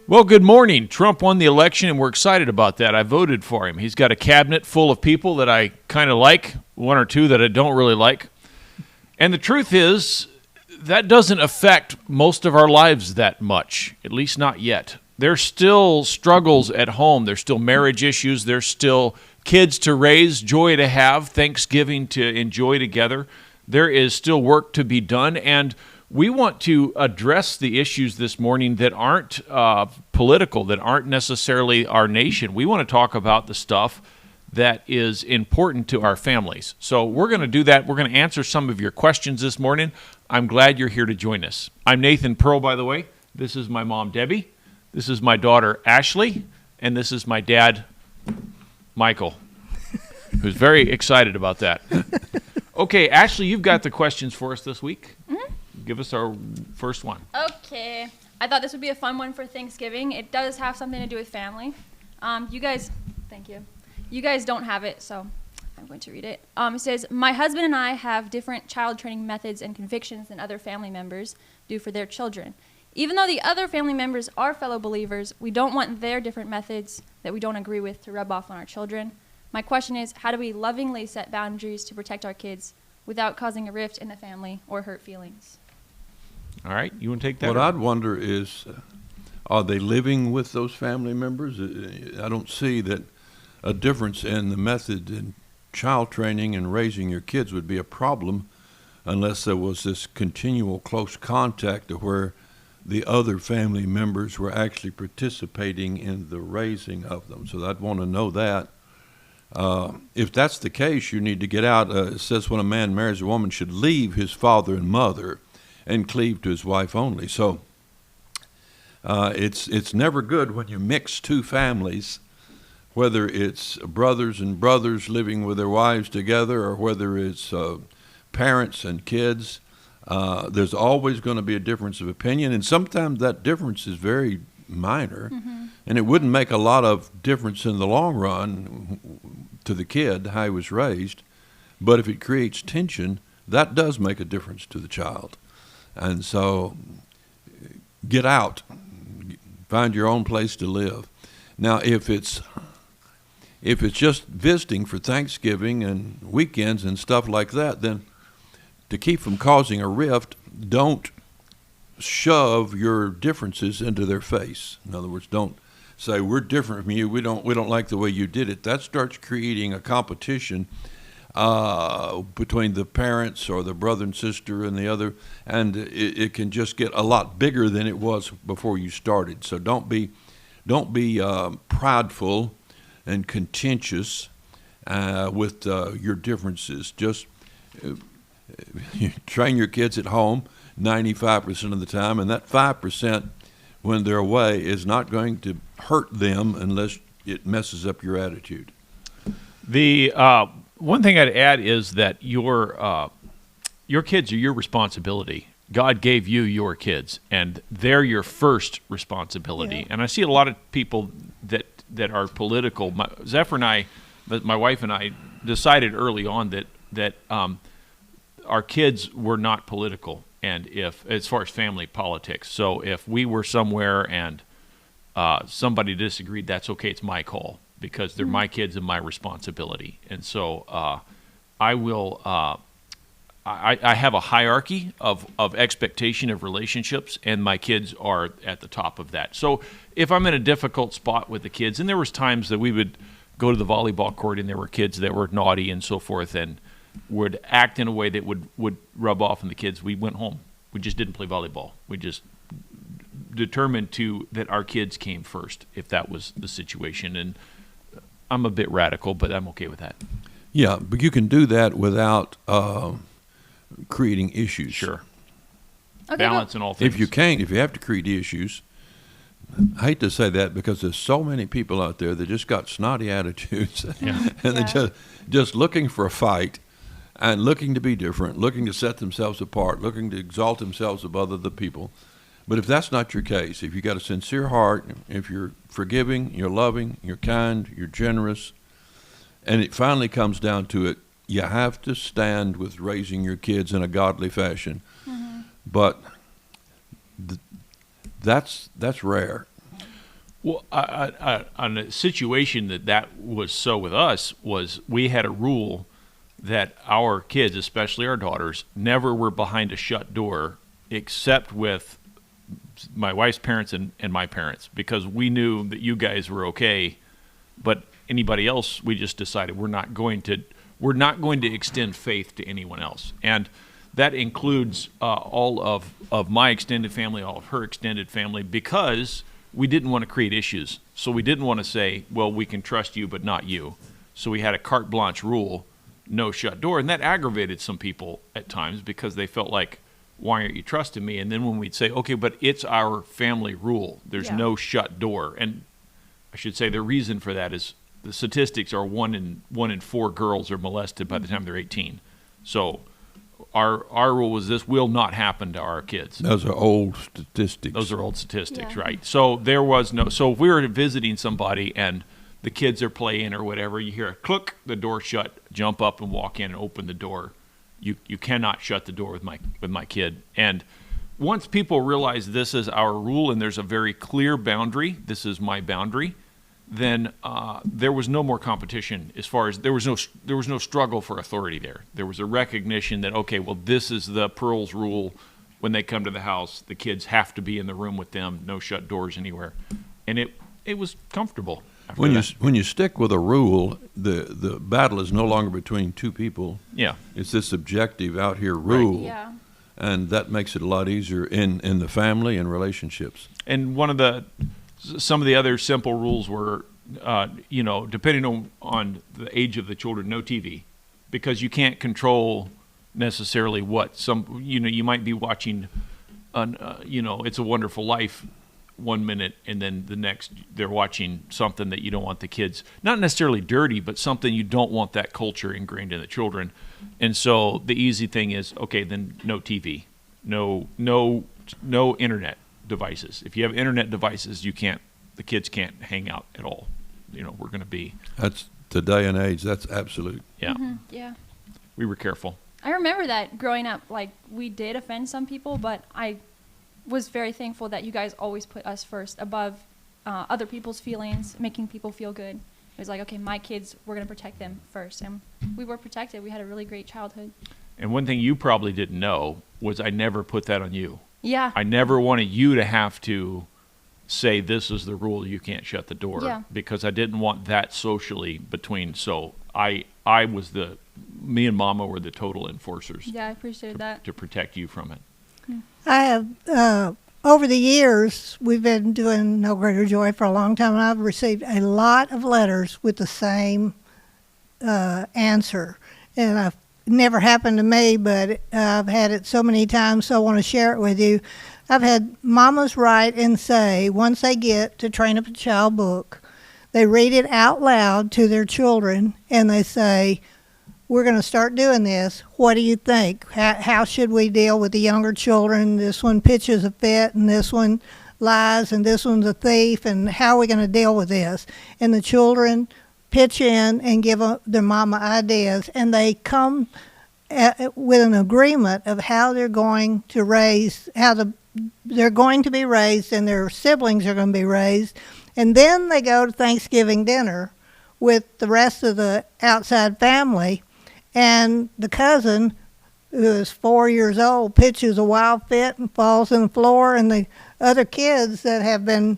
Well, good morning. Trump won the election, and we're excited about that. I voted for him. He's got a cabinet full of people that I kind of like, one or two that I don't really like. And the truth is, that doesn't affect most of our lives that much, at least not yet. There's still struggles at home. There's still marriage issues. There's still kids to raise, joy to have, Thanksgiving to enjoy together. There is still work to be done, and we want to address the issues this morning that aren't political, that aren't necessarily our nation. We want to talk about the stuff that is important to our families. So we're going to do that. We're going to answer some of your questions this morning. I'm glad you're here to join us. I'm Nathan Pearl, by the way. This is my mom, Debbie. This is my daughter, Ashley. And this is my dad, Michael, who's very excited about that. Okay, Ashley, you've got the questions for us this week. Mm-hmm. Give us our first one. Okay. I thought this would be a fun one for Thanksgiving. It does have something to do with family. Thank you. You guys don't have it, so I'm going to read it. It says, my husband and I have different child training methods and convictions than other family members do for their children. Even though the other family members are fellow believers, we don't want their different methods that we don't agree with to rub off on our children. My question is, how do we lovingly set boundaries to protect our kids without causing a rift in the family or hurt feelings? All right, you want to take that? What I'd wonder is, are they living with those family members? I don't see that a difference in the method in child training and raising your kids would be a problem unless there was this continual close contact to where the other family members were actually participating in the raising of them. So I'd want to know that. If that's the case, you need to get out. It says when a man marries a woman, should leave his father and mother and cleave to his wife only. So it's never good when you mix two families, whether it's brothers and brothers living with their wives together or whether it's parents and kids. There's always going to be a difference of opinion, and sometimes that difference is very minor, and it wouldn't make a lot of difference in the long run to the kid, how he was raised, but if it creates tension, that does make a difference to the child. And so get out, find your own place to live. Now, if it's just visiting for Thanksgiving and weekends and stuff like that, then to keep from causing a rift, don't shove your differences into their face. In other words, don't say, we're different from you, we don't like the way you did it. That starts creating a competition between the parents or the brother and sister and the other, and it can just get a lot bigger than it was before you started. So don't be prideful and contentious with your differences. Just train your kids at home 95% of the time, and that 5% when they're away is not going to hurt them unless it messes up your attitude. The one thing I'd add is that your kids are your responsibility. God gave you your kids, and they're your first responsibility. Yeah. And I see a lot of people that are political. Zephyr and I, my wife and I, decided early on that our kids were not political, and as far as family politics. So if we were somewhere and somebody disagreed, that's okay. It's my call because they're my kids and my responsibility. And so I will. I have a hierarchy of expectation of relationships, and my kids are at the top of that. So if I'm in a difficult spot with the kids, and there was times that we would go to the volleyball court and there were kids that were naughty and so forth and would act in a way that would rub off on the kids, we went home. We just didn't play volleyball. We just determined that our kids came first if that was the situation. And I'm a bit radical, but I'm okay with that. Yeah, but you can do that without creating issues. Sure. Okay, balance in all things. If you have to create issues, I hate to say that because there's so many people out there that just got snotty attitudes and they're just looking for a fight and looking to be different, looking to set themselves apart, looking to exalt themselves above other people. But if that's not your case, if you got a sincere heart, if you're forgiving, you're loving, you're kind, you're generous, and it finally comes down to it, you have to stand with raising your kids in a godly fashion. Mm-hmm. But that's rare. Well, on a situation that was so with us was we had a rule that our kids, especially our daughters, never were behind a shut door except with my wife's parents and my parents, because we knew that you guys were okay, but anybody else, we just decided we're not going to extend faith to anyone else. And that includes all of my extended family, all of her extended family, because we didn't want to create issues. So we didn't want to say, well, we can trust you, but not you. So we had a carte blanche rule, no shut door. And that aggravated some people at times because they felt like, why aren't you trusting me? And then when we'd say, okay, but it's our family rule, there's no shut door. And I should say the reason for that is the statistics are one in 4 girls are molested by the time they're 18. So our rule was this will not happen to our kids. Those are old statistics. Those are old statistics, Yeah. right? So there was no. So if we were visiting somebody and the kids are playing or whatever, you hear a click, the door shut, jump up and walk in and open the door. You cannot shut the door with my kid. And once people realize this is our rule and there's a very clear boundary, this is my boundary, then there was no more competition as far as there was no struggle for authority there. There was a recognition that, okay, well, this is the Pearl's rule. When they come to the house, the kids have to be in the room with them, no shut doors anywhere. And it was comfortable. When you stick with a rule, the battle is no longer between two people. Yeah. It's this objective out here rule. Yeah. And that makes it a lot easier in the family and relationships. And some of the other simple rules were, depending on the age of the children, no TV, because you can't control necessarily what you might be watching, It's a Wonderful Life 1 minute, and then the next they're watching something that you don't want the kids, not necessarily dirty, but something you don't want that culture ingrained in the children. And so the easy thing is, okay, then no TV, no internet devices. If you have internet devices, the kids can't hang out at all. We're going to be. That's today and age. That's absolute. Yeah. Mm-hmm. Yeah. We were careful. I remember that growing up, like, we did offend some people, but I was very thankful that you guys always put us first above other people's feelings, making people feel good. It was like, okay, my kids, we're going to protect them first. And we were protected. We had a really great childhood. And one thing you probably didn't know was I never put that on you. Yeah. I never wanted you to have to say this is the rule, you can't shut the door, because I didn't want that socially between. So me and Mama were the total enforcers. Yeah, I appreciate that. To protect you from it. I have, over the years, we've been doing No Greater Joy for a long time, and I've received a lot of letters with the same answer. And I've never happened to me, but I've had it so many times, so I want to share it with you. I've had mamas write and say, once they get to Train Up a Child book, they read it out loud to their children, and they say, we're going to start doing this. What do you think? How should we deal with the younger children? This one pitches a fit, and this one lies, and this one's a thief, and how are we going to deal with this? And the children pitch in and give their mama ideas, and they come with an agreement of how they're going to raise, they're going to be raised, and their siblings are going to be raised. And then they go to Thanksgiving dinner with the rest of the outside family, and the cousin, who is 4 years old, pitches a wild fit and falls on the floor, and the other kids that have been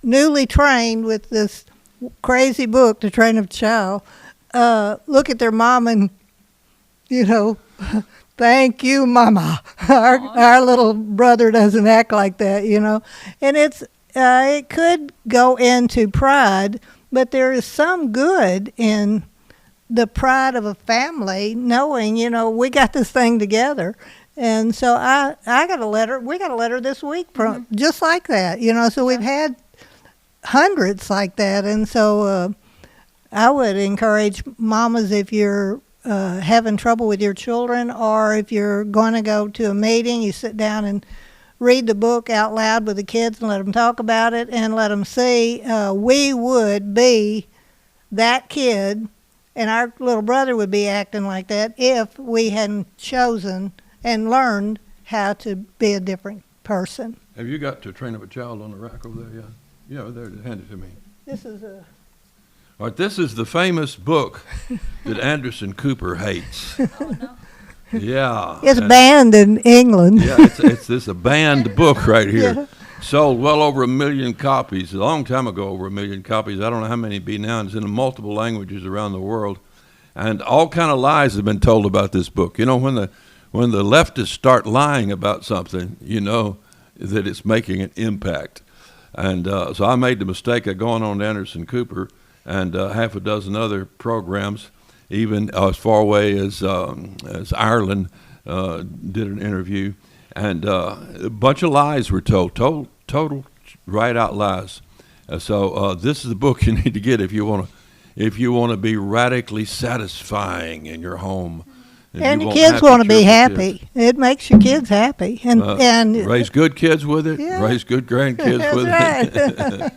newly trained with this crazy book to train up a child look at their mom and, thank you, Mama. Our little brother doesn't act like that, And it could go into pride, but there is some good in the pride of a family knowing, we got this thing together. And so I got a letter. We got a letter this week from just like that, So we've had hundreds like that. And so I would encourage mamas, if you're having trouble with your children, or if you're going to go to a meeting, you sit down and read the book out loud with the kids and let them talk about it and let them see we would be that kid, and our little brother would be acting like that if we hadn't chosen and learned how to be a different person. Have you got to Train Up a Child on the rack over there yet? Yeah, there, hand it to me. This is a. All right, this is the famous book that Anderson Cooper hates. Oh, no. Yeah. It's and- banned in England. Yeah, it's this a banned book right here. Yeah. Sold well over 1 million copies. A long time ago, over 1 million copies. I don't know how many be now. It's in multiple languages around the world. And all kind of lies have been told about this book. You know, when the leftists start lying about something, you know that it's making an impact. And so I made the mistake of going on to Anderson Cooper and half a dozen other programs, even as far away as Ireland, did an interview. And a bunch of lies were told, total right-out lies. So this is the book you need to get if you want to be radically satisfying in your home. And you the want kids want to be cheerful kids. happy. It makes your kids happy. And Raise good kids with it. Yeah. Raise good grandkids That's with it. right.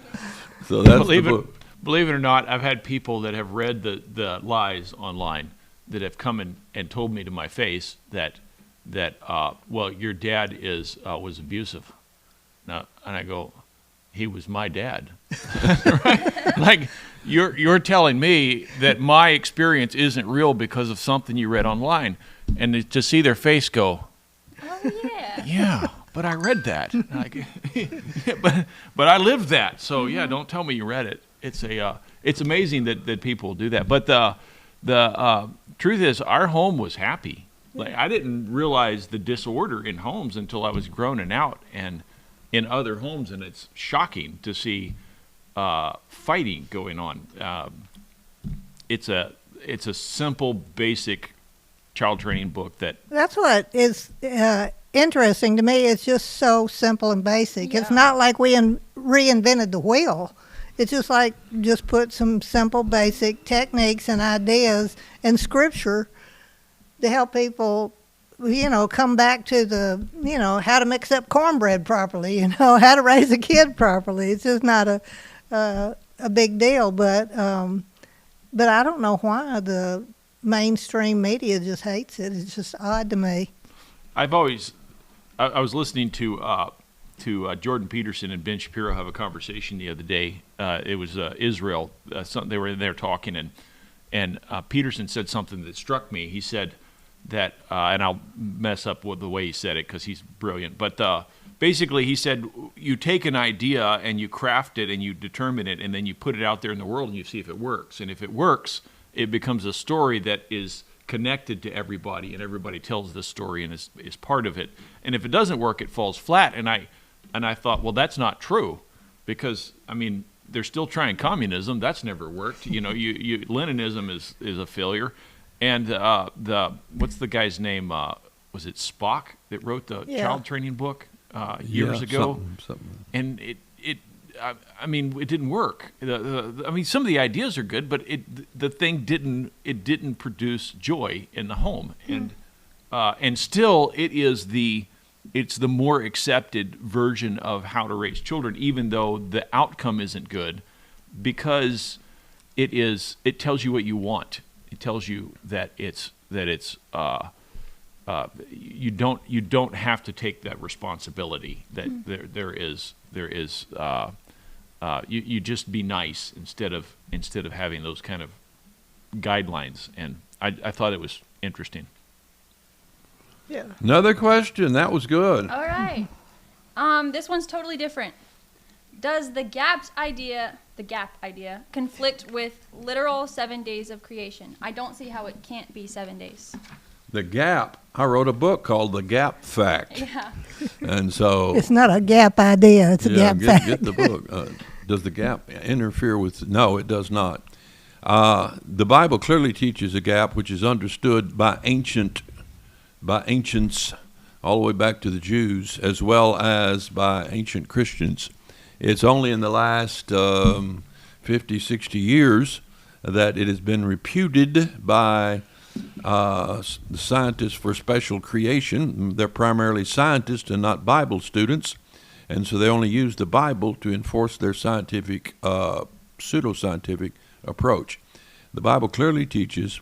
So that's believe the it, book. believe it or not, I've had people that have read the lies online that have come and told me to my face that well, your dad was abusive. Now, and I go, he was my dad. Right? Like you're telling me that my experience isn't real because of something you read online, and to see their face go, Oh, yeah. yeah, but I read that. Like, but I lived that. So yeah, don't tell me you read it. It's amazing that people do that. But the truth is, our home was happy. Like I didn't realize the disorder in homes until I was grown out and in other homes, and it's shocking to see fighting going on. It's a simple, basic child training book that That's what is interesting to me. It's just so simple and basic. It's Yeah. not like we reinvented the wheel. It's just put some simple, basic techniques and ideas and scripture to help people, come back to the, how to mix up cornbread properly, how to raise a kid properly. It's just not a big deal. But I don't know why the mainstream media just hates it. It's just odd to me. I was listening to Jordan Peterson and Ben Shapiro have a conversation the other day. It was Israel. They were in there talking, and Peterson said something that struck me. He said that, and I'll mess up with the way he said it because he's brilliant, but basically he said you take an idea and you craft it and you determine it, and then you put it out there in the world and you see if it works. And if it works, it becomes a story that is connected to everybody, and everybody tells this story and is part of it. And if it doesn't work, it falls flat. And I thought, well, that's not true, because I mean they're still trying communism. That's never worked. Leninism is a failure. And what's the guy's name? Was it Spock that wrote the child training book years ago? Something. And it didn't work. Some of the ideas are good, but the thing didn't produce joy in the home, and still it's the more accepted version of how to raise children, even though the outcome isn't good, because it tells you what you want. It tells you that you don't have to take that responsibility. That you just be nice instead of having those kind of guidelines. And I thought it was interesting. Yeah. Another question. That was good. All right. This one's totally different. Does the gap idea conflict with literal 7 days of creation? I don't see how it can't be 7 days. The gap. I wrote a book called The Gap Fact. Yeah. And so It's not a gap idea. It's a gap fact. Get the book. Does the gap interfere with? No, it does not. The Bible clearly teaches a gap which is understood by ancients all the way back to the Jews, as well as by ancient Christians. It's only in the last 50, 60 years that it has been reputed by the scientists for special creation. They're primarily scientists and not Bible students, and so they only use the Bible to enforce their scientific, pseudoscientific approach. The Bible clearly teaches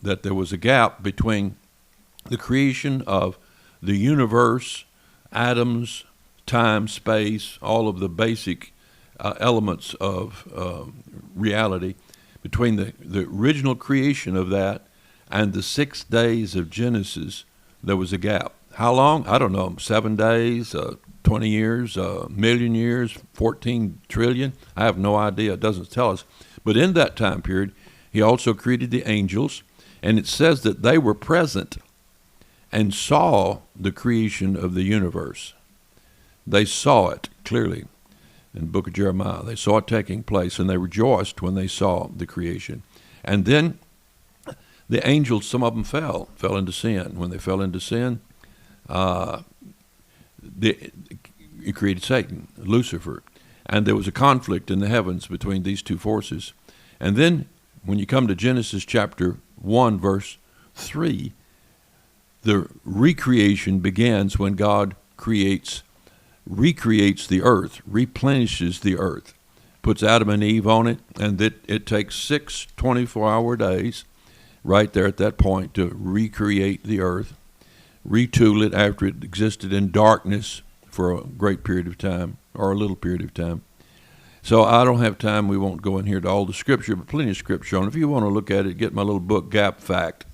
that there was a gap between the creation of the universe, atoms, time, space, all of the basic elements of reality. Between the original creation of that and the 6 days of Genesis, there was a gap. How long? I don't know. 7 days, 20 years, a million years, 14 trillion. I have no idea. It doesn't tell us. But in that time period, he also created the angels, and it says that they were present and saw the creation of the universe. They saw it clearly in the book of Jeremiah. They saw it taking place, and they rejoiced when they saw the creation. And then the angels, some of them fell into sin. When they fell into sin, he created Satan, Lucifer. And there was a conflict in the heavens between these two forces. And then when you come to Genesis chapter 1, verse 3, the recreation begins when God recreates the earth, replenishes the earth, puts Adam and Eve on it, and it takes 6 24-hour days right there at that point to recreate the earth, retool it after it existed in darkness for a great period of time, or a little period of time. So I don't have time. We won't go in here to all the scripture, but plenty of scripture on it. If you want to look at it, get my little book, Gap Fact,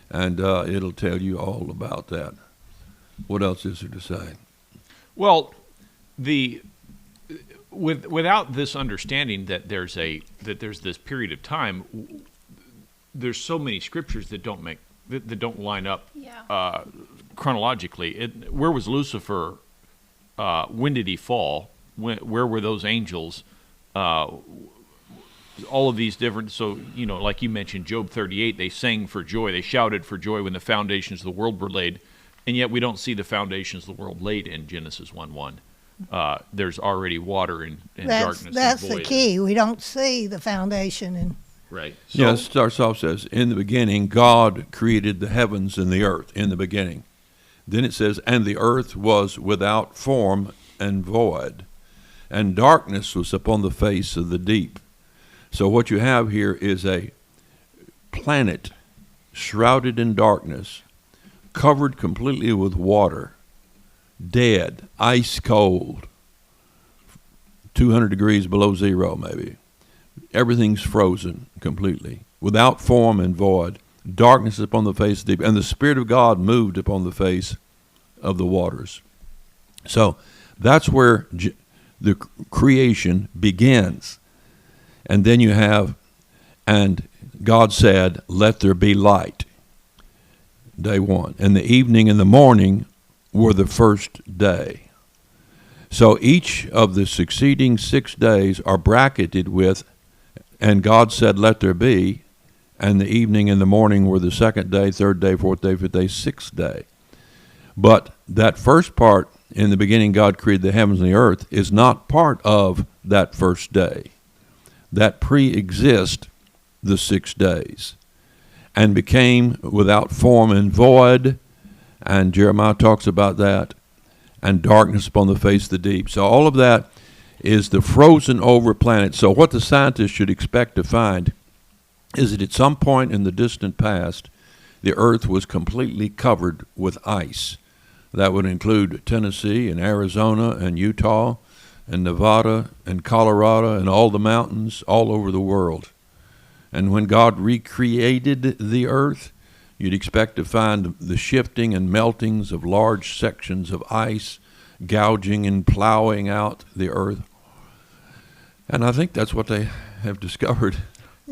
and it'll tell you all about that. What else is there to say? Well, without this understanding that there's this period of time, there's so many scriptures that don't line up chronologically. Where was Lucifer? When did he fall? Where were those angels? All of these different. So like you mentioned, Job 38, they sang for joy, they shouted for joy when the foundations of the world were laid. And yet we don't see the foundations of the world laid in Genesis 1:1. There's already water and darkness. That's and void. the key. We don't see the foundation. Right. So, Yes, it starts off, says, in the beginning, God created the heavens and the earth, in the beginning. Then it says, and the earth was without form and void, and darkness was upon the face of the deep. So what you have here is a planet shrouded in darkness, covered completely with water, dead, ice cold, 200 degrees below zero maybe. Everything's frozen completely, without form and void, darkness upon the face of the deep, and the Spirit of God moved upon the face of the waters. So that's where the creation begins. And then you have, and God said, let there be light. Day one. And the evening and the morning were the first day. So each of the succeeding 6 days are bracketed with, and God said, let there be, and the evening and the morning were the second day, third day, fourth day, fifth day, sixth day. But that first part, in the beginning God created the heavens and the earth, is not part of that first day. That pre-exists the 6 days, and became without form and void, and Jeremiah talks about that, and darkness upon the face of the deep. So all of that is the frozen over planet. So what the scientists should expect to find is that at some point in the distant past, the earth was completely covered with ice. That would include Tennessee and Arizona and Utah and Nevada and Colorado and all the mountains all over the world. And when God recreated the earth, you'd expect to find the shifting and meltings of large sections of ice, gouging and plowing out the earth. And I think that's what they have discovered.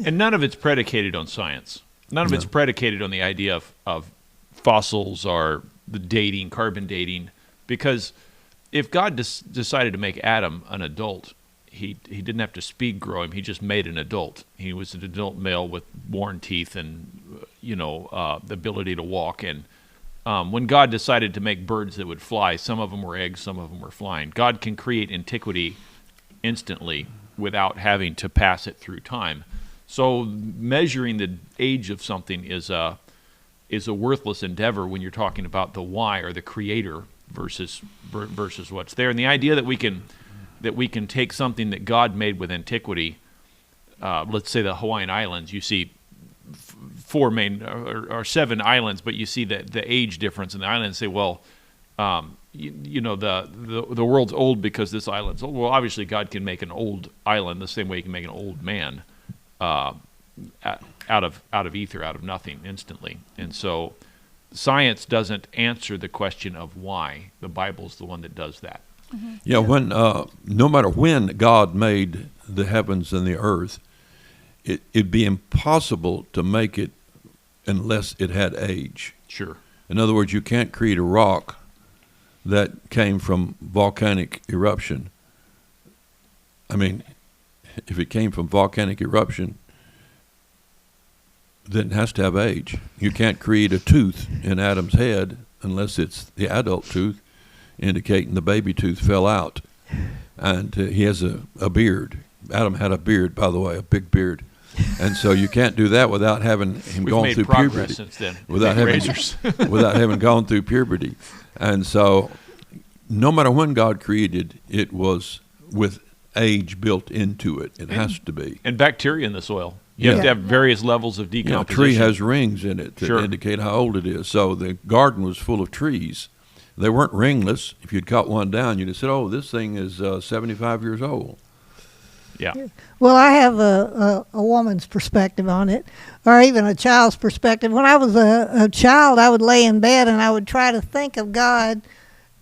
And none of it's predicated on science. None of it's predicated on the idea of fossils or the dating, carbon dating. Because if God decided to make Adam an adult, he didn't have to speed grow him. He just made an adult. He was an adult male with worn teeth and, the ability to walk. And when God decided to make birds that would fly, some of them were eggs, some of them were flying. God can create antiquity instantly without having to pass it through time. So measuring the age of something is a worthless endeavor when you're talking about the why or the creator versus what's there. And the idea that we can take something that God made with antiquity, let's say the Hawaiian Islands, you see 7 islands, but you see the age difference in the islands. Say, well, the world's old because this island's old. Well, obviously God can make an old island the same way He can make an old man out of ether, out of nothing, instantly. And so science doesn't answer the question of why. The Bible's the one that does that. Mm-hmm. Yeah, when no matter when God made the heavens and the earth, it'd be impossible to make it unless it had age. Sure. In other words, you can't create a rock that came from volcanic eruption. I mean, if it came from volcanic eruption, then it has to have age. You can't create a tooth in Adam's head unless it's the adult tooth, indicating the baby tooth fell out. And he has a beard. Adam had a beard, by the way, a big beard. And so you can't do that without having him going through puberty. Since then. Without having gone through puberty. And so no matter when God created, it was with age built into it. It has to be. And bacteria in the soil. You have to have various levels of decomposition. A tree has rings in it to indicate how old it is. So the garden was full of trees. They weren't ringless. If you'd cut one down, you'd have said, oh, this thing is 75 years old. Yeah. Well, I have a woman's perspective on it, or even a child's perspective. When I was a child, I would lay in bed and I would try to think of God,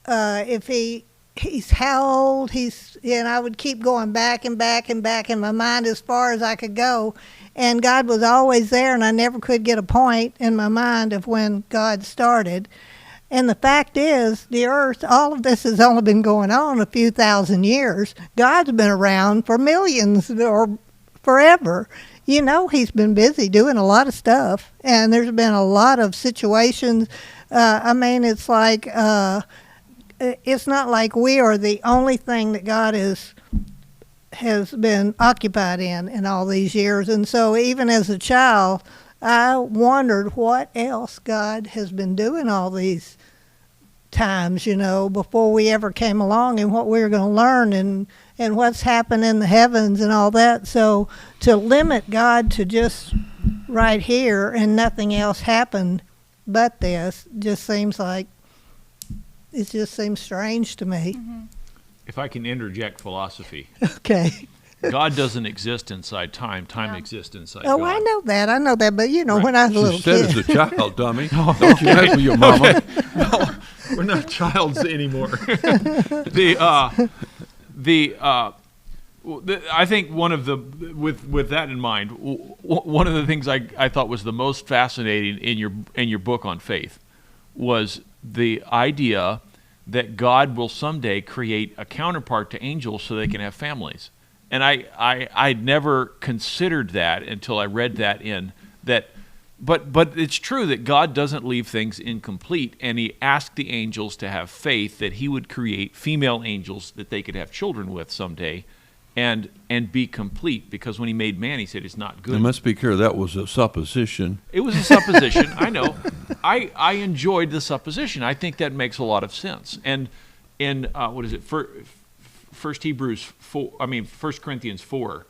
if he's how old and I would keep going back and back and back in my mind as far as I could go. And God was always there, and I never could get a point in my mind of when God started. And the fact is, the earth, all of this has only been going on a few thousand years. God's been around for millions or forever. You know, He's been busy doing a lot of stuff, and there's been a lot of situations. I mean, it's like, it's not like we are the only thing that God has been occupied in all these years. And so even as a child, I wondered what else God has been doing all these times, before we ever came along, and what we were going to learn, and what's happened in the heavens and all that. So to limit God to just right here and nothing else happened but this just seems strange to me. Mm-hmm. If I can interject philosophy. Okay. God doesn't exist inside time. Time exists inside Oh, God. I know that, but Right. when I was a little She said kid. as a child, dummy. Don't you mess with your mama. No, we're not childs anymore. I think one of the, with that in mind, one of the things I thought was the most fascinating in your book on faith was the idea that God will someday create a counterpart to angels so they can have families. And I'd never considered that until I read that but it's true that God doesn't leave things incomplete, and He asked the angels to have faith that He would create female angels that they could have children with someday and be complete, because when He made man, He said it's not good. And let's be clear, that was a supposition. It was a supposition, I know. I enjoyed the supposition. I think that makes a lot of sense. And in what is it? First Corinthians 4,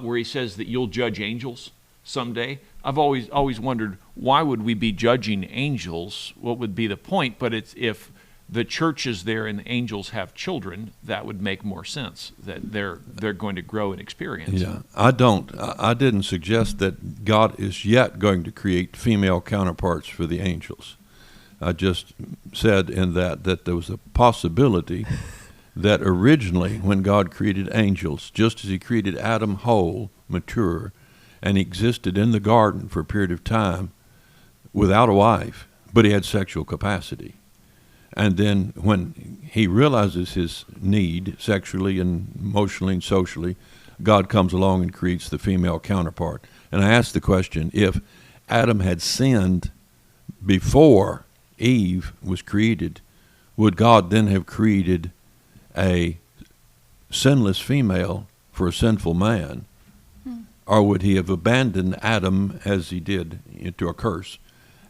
where he says that you'll judge angels someday. I've always wondered, why would we be judging angels? What would be the point? But it's if the church is there and the angels have children, that would make more sense, that they're going to grow in experience. Yeah, I didn't suggest that God is yet going to create female counterparts for the angels. I just said in that there was a possibility that originally when God created angels, just as He created Adam whole, mature, and he existed in the garden for a period of time without a wife, but he had sexual capacity. And then when he realizes his need sexually and emotionally and socially, God comes along and creates the female counterpart. And I asked the question, if Adam had sinned before Eve was created, would God then have created a sinless female for a sinful man? Or would He have abandoned Adam as He did into a curse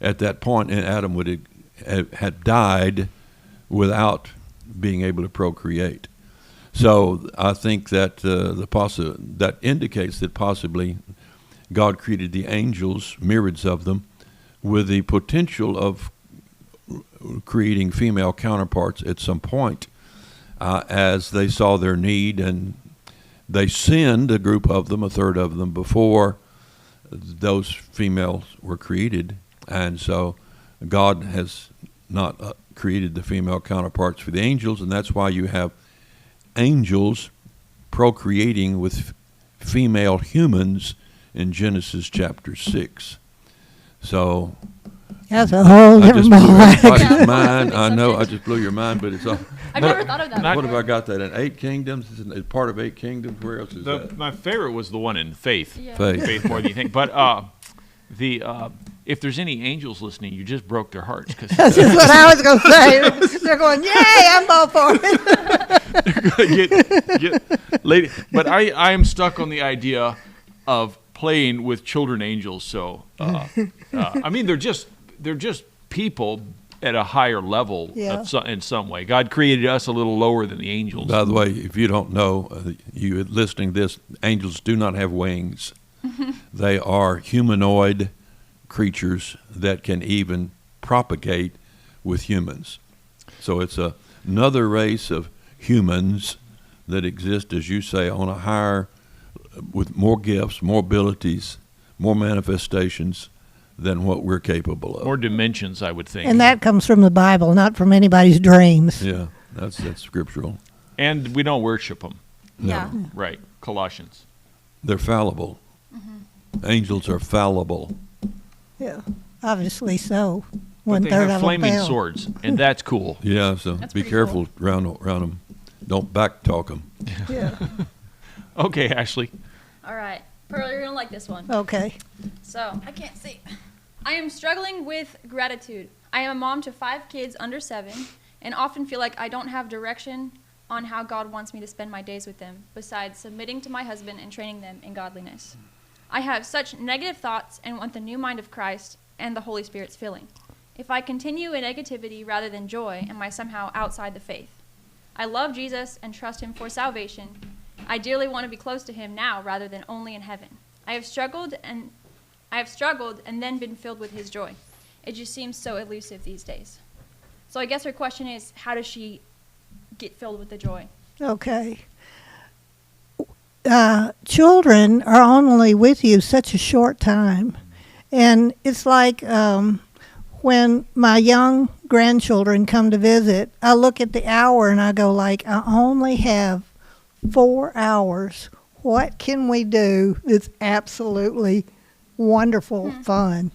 at that point, and Adam would have had died without being able to procreate? So I think that that indicates that possibly God created the angels, myriads of them, with the potential of creating female counterparts at some point as they saw their need, and they sinned, a group of them, a third of them, before those females were created. And so God has not created the female counterparts for the angels, and that's why you have angels procreating with female humans in Genesis chapter 6. So That's a whole I just different blew ballgame. everybody's mind. I know I just blew your mind, but it's all. I've never thought of that. What have I got that in 8 kingdoms? It's part of 8 kingdoms. Where else is that? My favorite was the one in faith. Yeah. Faith. More than you think. But if there's any angels listening, you just broke their hearts. Cause That's just what I was going to say. They're going, yay, I'm all for it. lady, but I am stuck on the idea of playing with children angels. So I mean, they're just people at a higher level in some way. God created us a little lower than the angels. By the way, if you don't know, you listening to this, angels do not have wings. They are humanoid creatures that can even propagate with humans. So it's another race of humans that exist, as you say, on a higher, with more gifts, more abilities, more manifestations than what we're capable of. More dimensions, I would think. And that comes from the Bible, not from anybody's dreams. Yeah, that's scriptural. And we don't worship them. No. Yeah. Right. Colossians. They're fallible. Angels are fallible. Yeah, obviously so. But they 1/3 have of them flaming fail. swords, and that's cool. Yeah, so That's be pretty careful around them. Don't backtalk them. Yeah. Okay, Ashley. All right. Pearl, you're going to like this one. Okay. So, I can't see. I am struggling with gratitude. I am a mom to 5 kids under 7 and often feel like I don't have direction on how God wants me to spend my days with them, besides submitting to my husband and training them in godliness. I have such negative thoughts and want the new mind of Christ and the Holy Spirit's filling. If I continue in negativity rather than joy, am I somehow outside the faith? I love Jesus and trust him for salvation. I dearly want to be close to him now rather than only in heaven. I have struggled and then been filled with his joy. It just seems so elusive these days. So I guess her question is, how does she get filled with the joy? Okay. Children are only with you such a short time. And it's like when my young grandchildren come to visit, I look at the hour and I go like, I only have 4 hours. What can we do that's absolutely wonderful fun?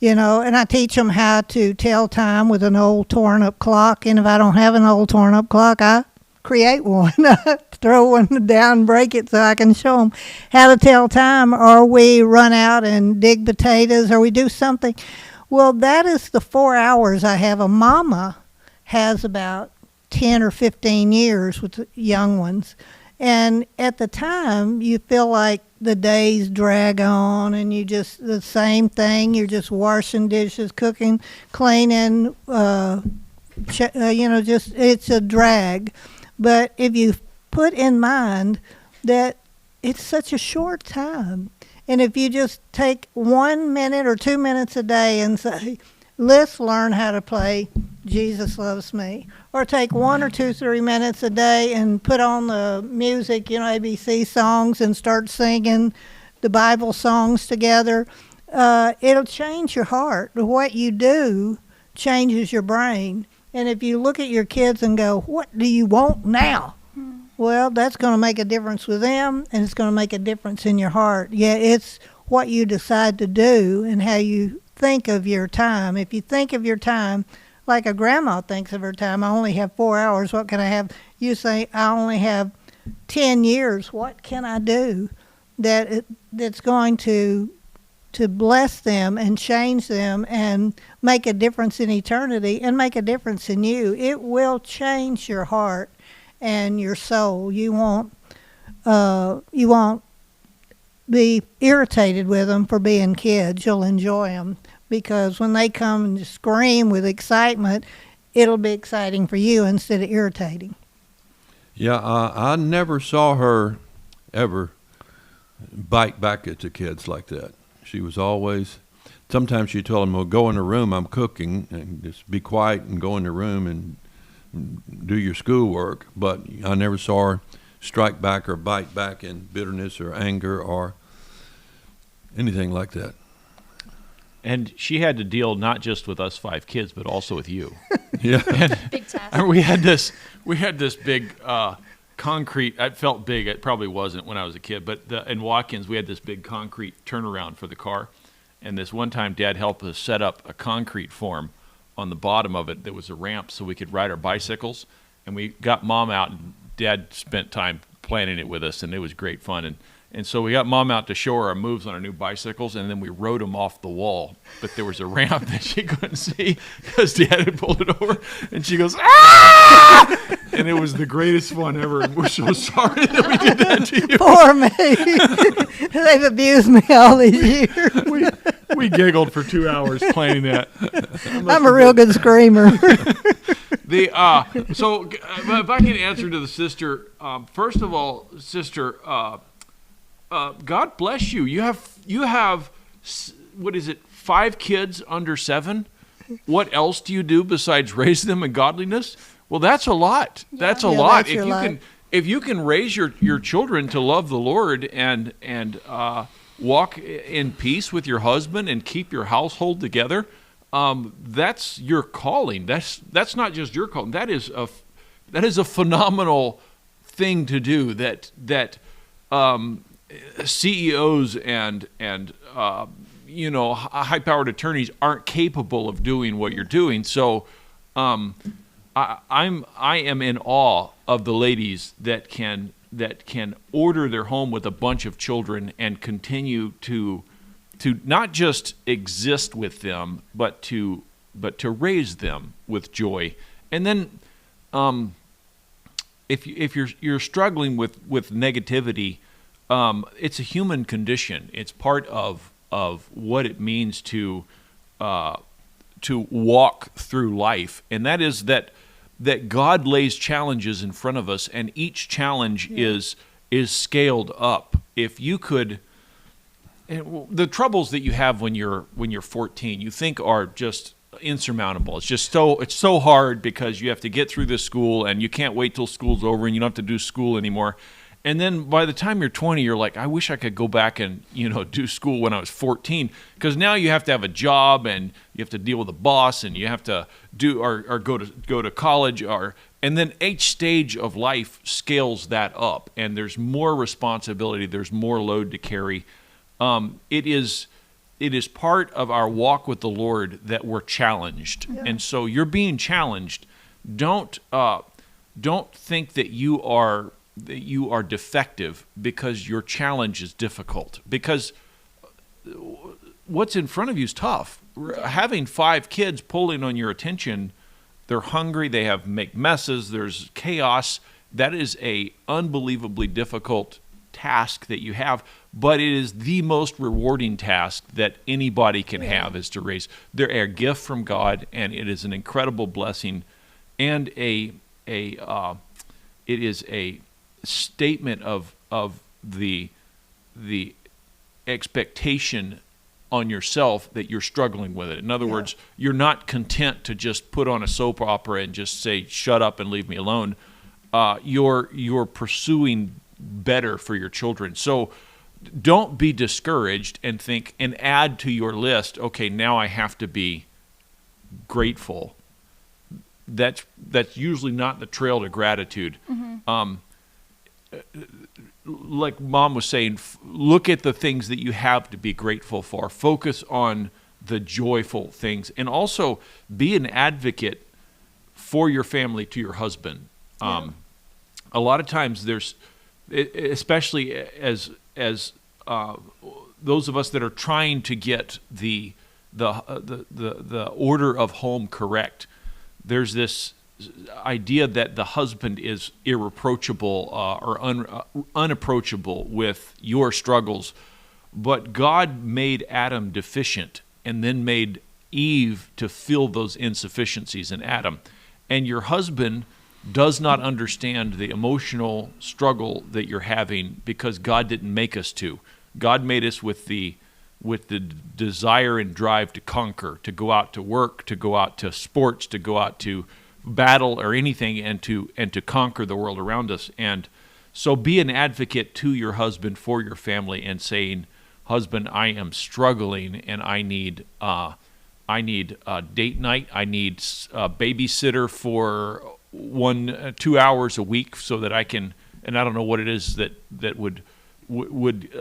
You know, and I teach them how to tell time with an old torn up clock. And if I don't have an old torn up clock, I create one. Throw one down, break it so I can show them how to tell time, or we run out and dig potatoes, or we do something. Well, that is the 4 hours I have. A mama has about 10 or 15 years with the young ones. And at the time, you feel like the days drag on and you just, the same thing, you're just washing dishes, cooking, cleaning, just, it's a drag. But if you put in mind that it's such a short time, and if you just take 1 minute or 2 minutes a day and say, let's learn how to play Jesus Loves Me, or take 1 or 2, 3 minutes a day and put on the music, ABC songs, and start singing the Bible songs together, it'll change your heart. What you do changes your brain. And if you look at your kids and go, what do you want now? Well, that's going to make a difference with them, and it's going to make a difference in your heart. Yeah, it's what you decide to do and how you think of your time. If you think of your time like a grandma thinks of her time, I only have 4 hours, what can I have? You say, I only have 10 years. What can I do that's going to bless them and change them and make a difference in eternity and make a difference in you? It will change your heart and your soul. You won't be irritated with them for being kids. You'll enjoy them, because when they come and scream with excitement, it'll be exciting for you instead of irritating. Yeah, I never saw her ever bite back at the kids like that. She was always sometimes she told him, well, go in the room, I'm cooking, and just be quiet and go in the room and do your schoolwork. But I never saw her strike back or bite back in bitterness or anger or anything like that. And she had to deal not just with us 5 kids, but also with you. Yeah. Big task. And we had this big concrete. It felt big. It probably wasn't when I was a kid, but in Watkins we had this big concrete turnaround for the car. And this one time, Dad helped us set up a concrete form on the bottom of it. There was a ramp so we could ride our bicycles. And we got Mom out, and Dad spent time planning it with us, and it was great fun. And so we got Mom out to show her our moves on our new bicycles, and then we rode them off the wall. But there was a ramp that she couldn't see because Dad had pulled it over. And she goes, "Ah!" And it was the greatest fun ever. And we're so sorry that we did that to you. Poor me. They've abused me all these years. We giggled for 2 hours playing that. I'm a real good screamer. So if I can answer to the sister, first of all, sister, God bless you. You have what is it? 5 kids under 7. What else do you do besides raise them in godliness? Well, that's a lot. Yeah. That's a lot. If you can raise your children to love the Lord and walk in peace with your husband and keep your household together, that's your calling. That's not just your calling. That is a phenomenal thing to do. That CEOs and high-powered attorneys aren't capable of doing what you're doing. So I am in awe of the ladies that can order their home with a bunch of children and continue to not just exist with them, but to raise them with joy. And then if you're struggling with negativity, it's a human condition. It's part of what it means to walk through life, and that is that God lays challenges in front of us, and each challenge is scaled up. If you could, the troubles that you have when you're 14, you think are just insurmountable. It's so hard because you have to get through this school, and you can't wait till school's over, and you don't have to do school anymore. And then by the time you're 20, you're like, I wish I could go back and do school when I was 14, because now you have to have a job and you have to deal with a boss and you have to do or go to college and then each stage of life scales that up and there's more responsibility, there's more load to carry. It is part of our walk with the Lord that we're challenged, and so you're being challenged. Don't think that you are defective because your challenge is difficult, because what's in front of you is tough. Having 5 kids pulling on your attention, they're hungry, they make messes, there's chaos. That is a unbelievably difficult task that you have, but it is the most rewarding task that anybody can have, is to raise. They're a gift from God, and it is an incredible blessing, and it is a statement of the expectation on yourself that you're struggling with it. In other words, you're not content to just put on a soap opera and just say, shut up and leave me alone. You're pursuing better for your children. So don't be discouraged and think and add to your list, okay, now I have to be grateful. That's usually not the trail to gratitude. Mm-hmm. Like Mom was saying, look at the things that you have to be grateful for. Focus on the joyful things, and also be an advocate for your family to your husband. A lot of times there's, especially as those of us that are trying to get the order of home correct, there's this idea that the husband is irreproachable or unapproachable with your struggles. But God made Adam deficient and then made Eve to fill those insufficiencies in Adam. And your husband does not understand the emotional struggle that you're having because God didn't make us to. God made us with the with the desire and drive to conquer, to go out to work, to go out to sports, to go out to battle or anything, and to conquer the world around us. And so be an advocate to your husband for your family and saying, husband, I am struggling and I need a date night. I need a babysitter for 2 hours a week so that I can, and I don't know what it is that would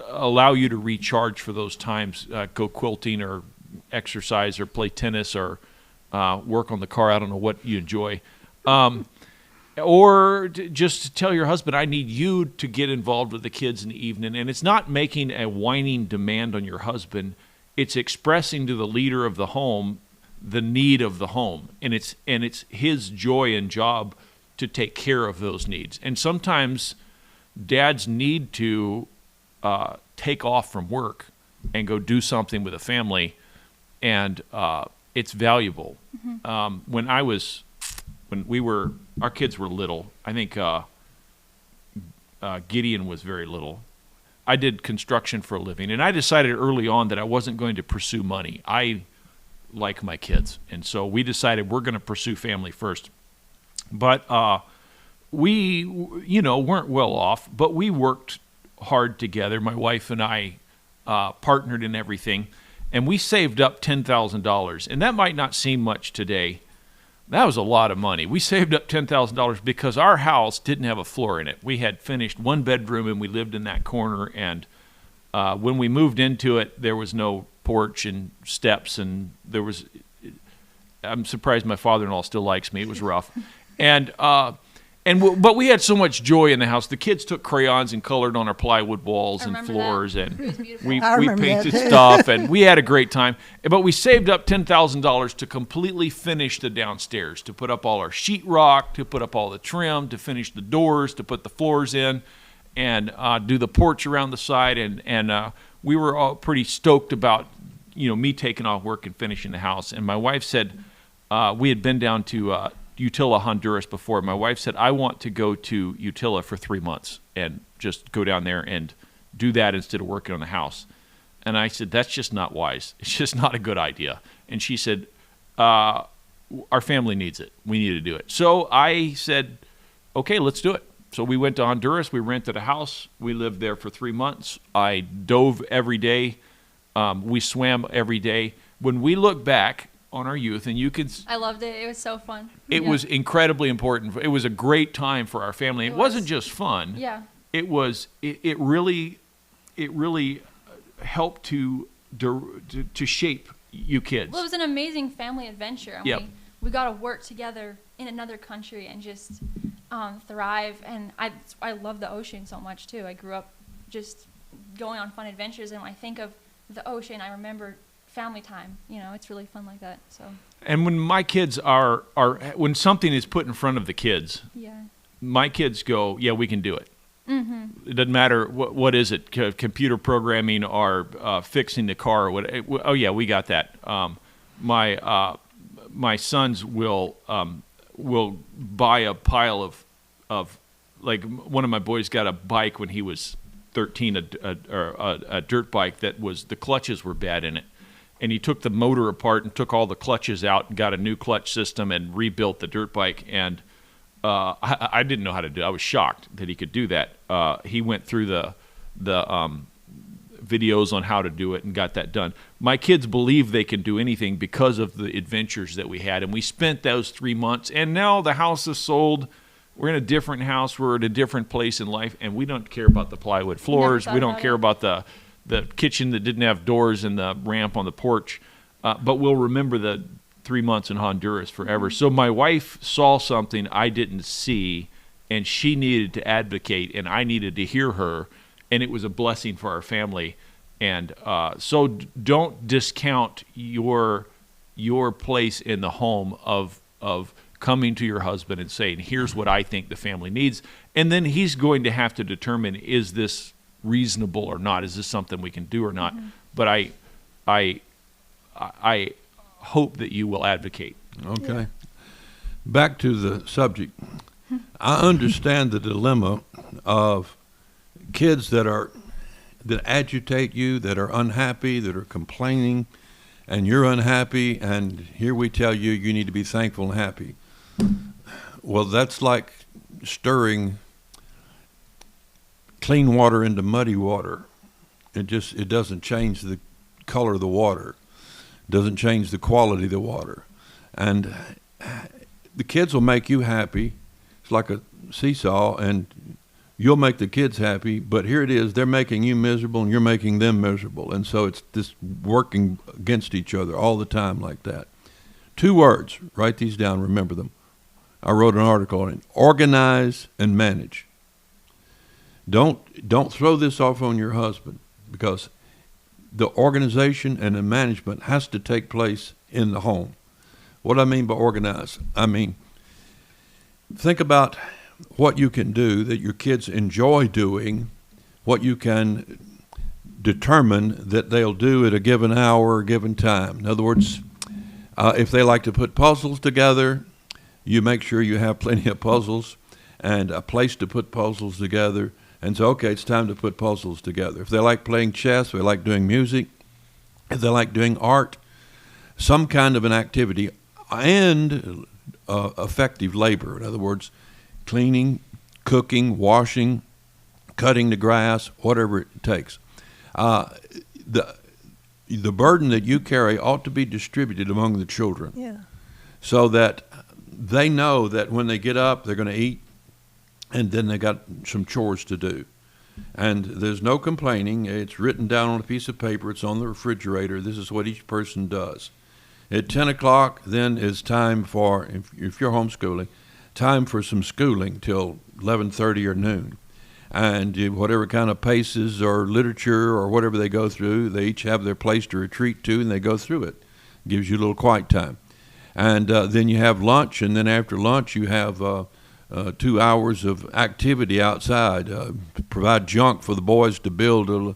allow you to recharge for those times, go quilting or exercise or play tennis or work on the car. I don't know what you enjoy. Or just to tell your husband, I need you to get involved with the kids in the evening. And it's not making a whining demand on your husband. It's expressing to the leader of the home the need of the home. And it's his joy and job to take care of those needs. And sometimes dads need to take off from work and go do something with a family, and it's valuable. When our kids were little, I think Gideon was very little. I did construction for a living, and I decided early on that I wasn't going to pursue money. I like my kids, and so we decided we're going to pursue family first. But we, weren't well off, but we worked hard together. My wife and I partnered in everything, and we saved up $10,000. And that might not seem much today. That was a lot of money. We saved up $10,000 because our house didn't have a floor in it. We had finished one bedroom, and we lived in that corner. And when we moved into it, there was no porch and steps, and I'm surprised my father-in-law still likes me. It was rough. But we had so much joy in the house. The kids took crayons and colored on our plywood walls and floors, and we painted stuff, and we had a great time. But we saved up $10,000 to completely finish the downstairs, to put up all our sheetrock, to put up all the trim, to finish the doors, to put the floors in, and do the porch around the side. And we were all pretty stoked about, me taking off work and finishing the house. And my wife said, we had been down to Utila, Honduras before. My wife said, I want to go to Utila for 3 months and just go down there and do that instead of working on the house. And I said, that's just not wise. It's just not a good idea. And she said, our family needs it. We need to do it. So I said, okay, let's do it. So we went to Honduras. We rented a house. We lived there for 3 months. I dove every day. We swam every day. When we look back on our youth, and I loved it. It was so fun. It was incredibly important. It was a great time for our family. It wasn't just fun. Yeah. It was. It really helped to shape you kids. Well, it was an amazing family adventure. And we got to work together in another country and just thrive. And I love the ocean so much too. I grew up just going on fun adventures, and when I think of the ocean, I remember family time. It's really fun like that. So. And when my kids are when something is put in front of the kids, my kids go, yeah, we can do it. Mm-hmm. It doesn't matter what is it, computer programming or fixing the car or what. Oh yeah, we got that. My sons will buy a pile of like, one of my boys got a bike when he was 13, a dirt bike that was, the clutches were bad in it. And he took the motor apart and took all the clutches out and got a new clutch system and rebuilt the dirt bike. And I didn't know how to do it. I was shocked that he could do that. He went through the videos on how to do it and got that done. My kids believe they can do anything because of the adventures that we had. And we spent those 3 months. And now the house is sold. We're in a different house. We're at a different place in life. And we don't care about the plywood floors. We don't care about the kitchen that didn't have doors and the ramp on the porch, but we'll remember the 3 months in Honduras forever. So my wife saw something I didn't see, and she needed to advocate, and I needed to hear her, and it was a blessing for our family. And so don't discount your place in the home of coming to your husband and saying, here's what I think the family needs, and then he's going to have to determine, is this reasonable or not? Is this something we can do or not? Mm-hmm. But I hope that you will advocate. Okay. Yeah. Back to the subject. I understand the dilemma of kids that are that agitate you, that are unhappy, that are complaining, and you're unhappy, and here we tell you you need to be thankful and happy. Well, that's like stirring clean water into muddy water. It doesn't change the color of the water. It doesn't change the quality of the water. And the kids will make you happy. It's like a seesaw, and you'll make the kids happy, but here it is, they're making you miserable and you're making them miserable. And so it's this working against each other all the time like that. 2 words, write these down, remember them. I wrote an article on it. Organize and manage. Don't throw this off on your husband, because the organization and the management has to take place in the home. What I mean by organize, I mean, think about what you can do that your kids enjoy doing, what you can determine that they'll do at a given hour or a given time. In other words, if they like to put puzzles together, you make sure you have plenty of puzzles and a place to put puzzles together. And so, okay, it's time to put puzzles together. If they like playing chess, if they like doing music, if they like doing art, some kind of an activity, and effective labor. In other words, cleaning, cooking, washing, cutting the grass, whatever it takes. The burden that you carry ought to be distributed among the children. Yeah. So that they know that when they get up, they're going to eat, and then they got some chores to do. And there's no complaining. It's written down on a piece of paper. It's on the refrigerator. This is what each person does. At 10 o'clock, then is time for, if you're homeschooling, time for some schooling till 11:30 or noon. And whatever kind of paces or literature or whatever they go through, they each have their place to retreat to, and they go through it. Gives you a little quiet time. And then you have lunch, and then after lunch you have 2 hours of activity outside. Provide junk for the boys to build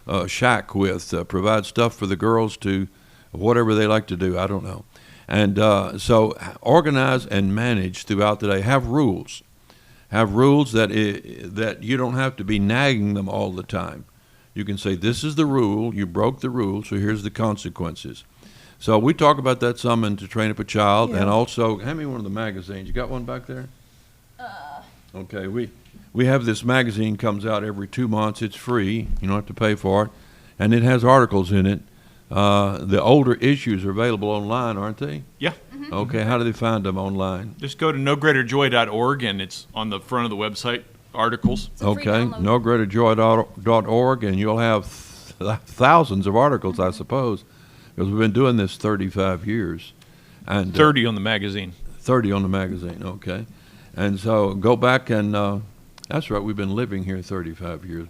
a shack with. Provide stuff for the girls to whatever they like to do. I don't know. And so organize and manage throughout the day. Have rules. Have rules that you don't have to be nagging them all the time. You can say, this is the rule. You broke the rule, so here's the consequences. So we talk about that some in To Train Up a Child. Yeah. And also, hand me one of the magazines. You got one back there? Okay, we have this magazine, comes out every 2 months. It's free. You don't have to pay for it. And it has articles in it. The older issues are available online, aren't they? Yeah. Okay, how do they find them online? Just go to nogreaterjoy.org, and it's on the front of the website, articles. It's a free Okay, download. nogreaterjoy.org, and you'll have thousands of articles, I suppose, because we've been doing this 35 years. And 30 on the magazine. 30 on the magazine, okay. And so go back and, that's right, we've been living here 35 years.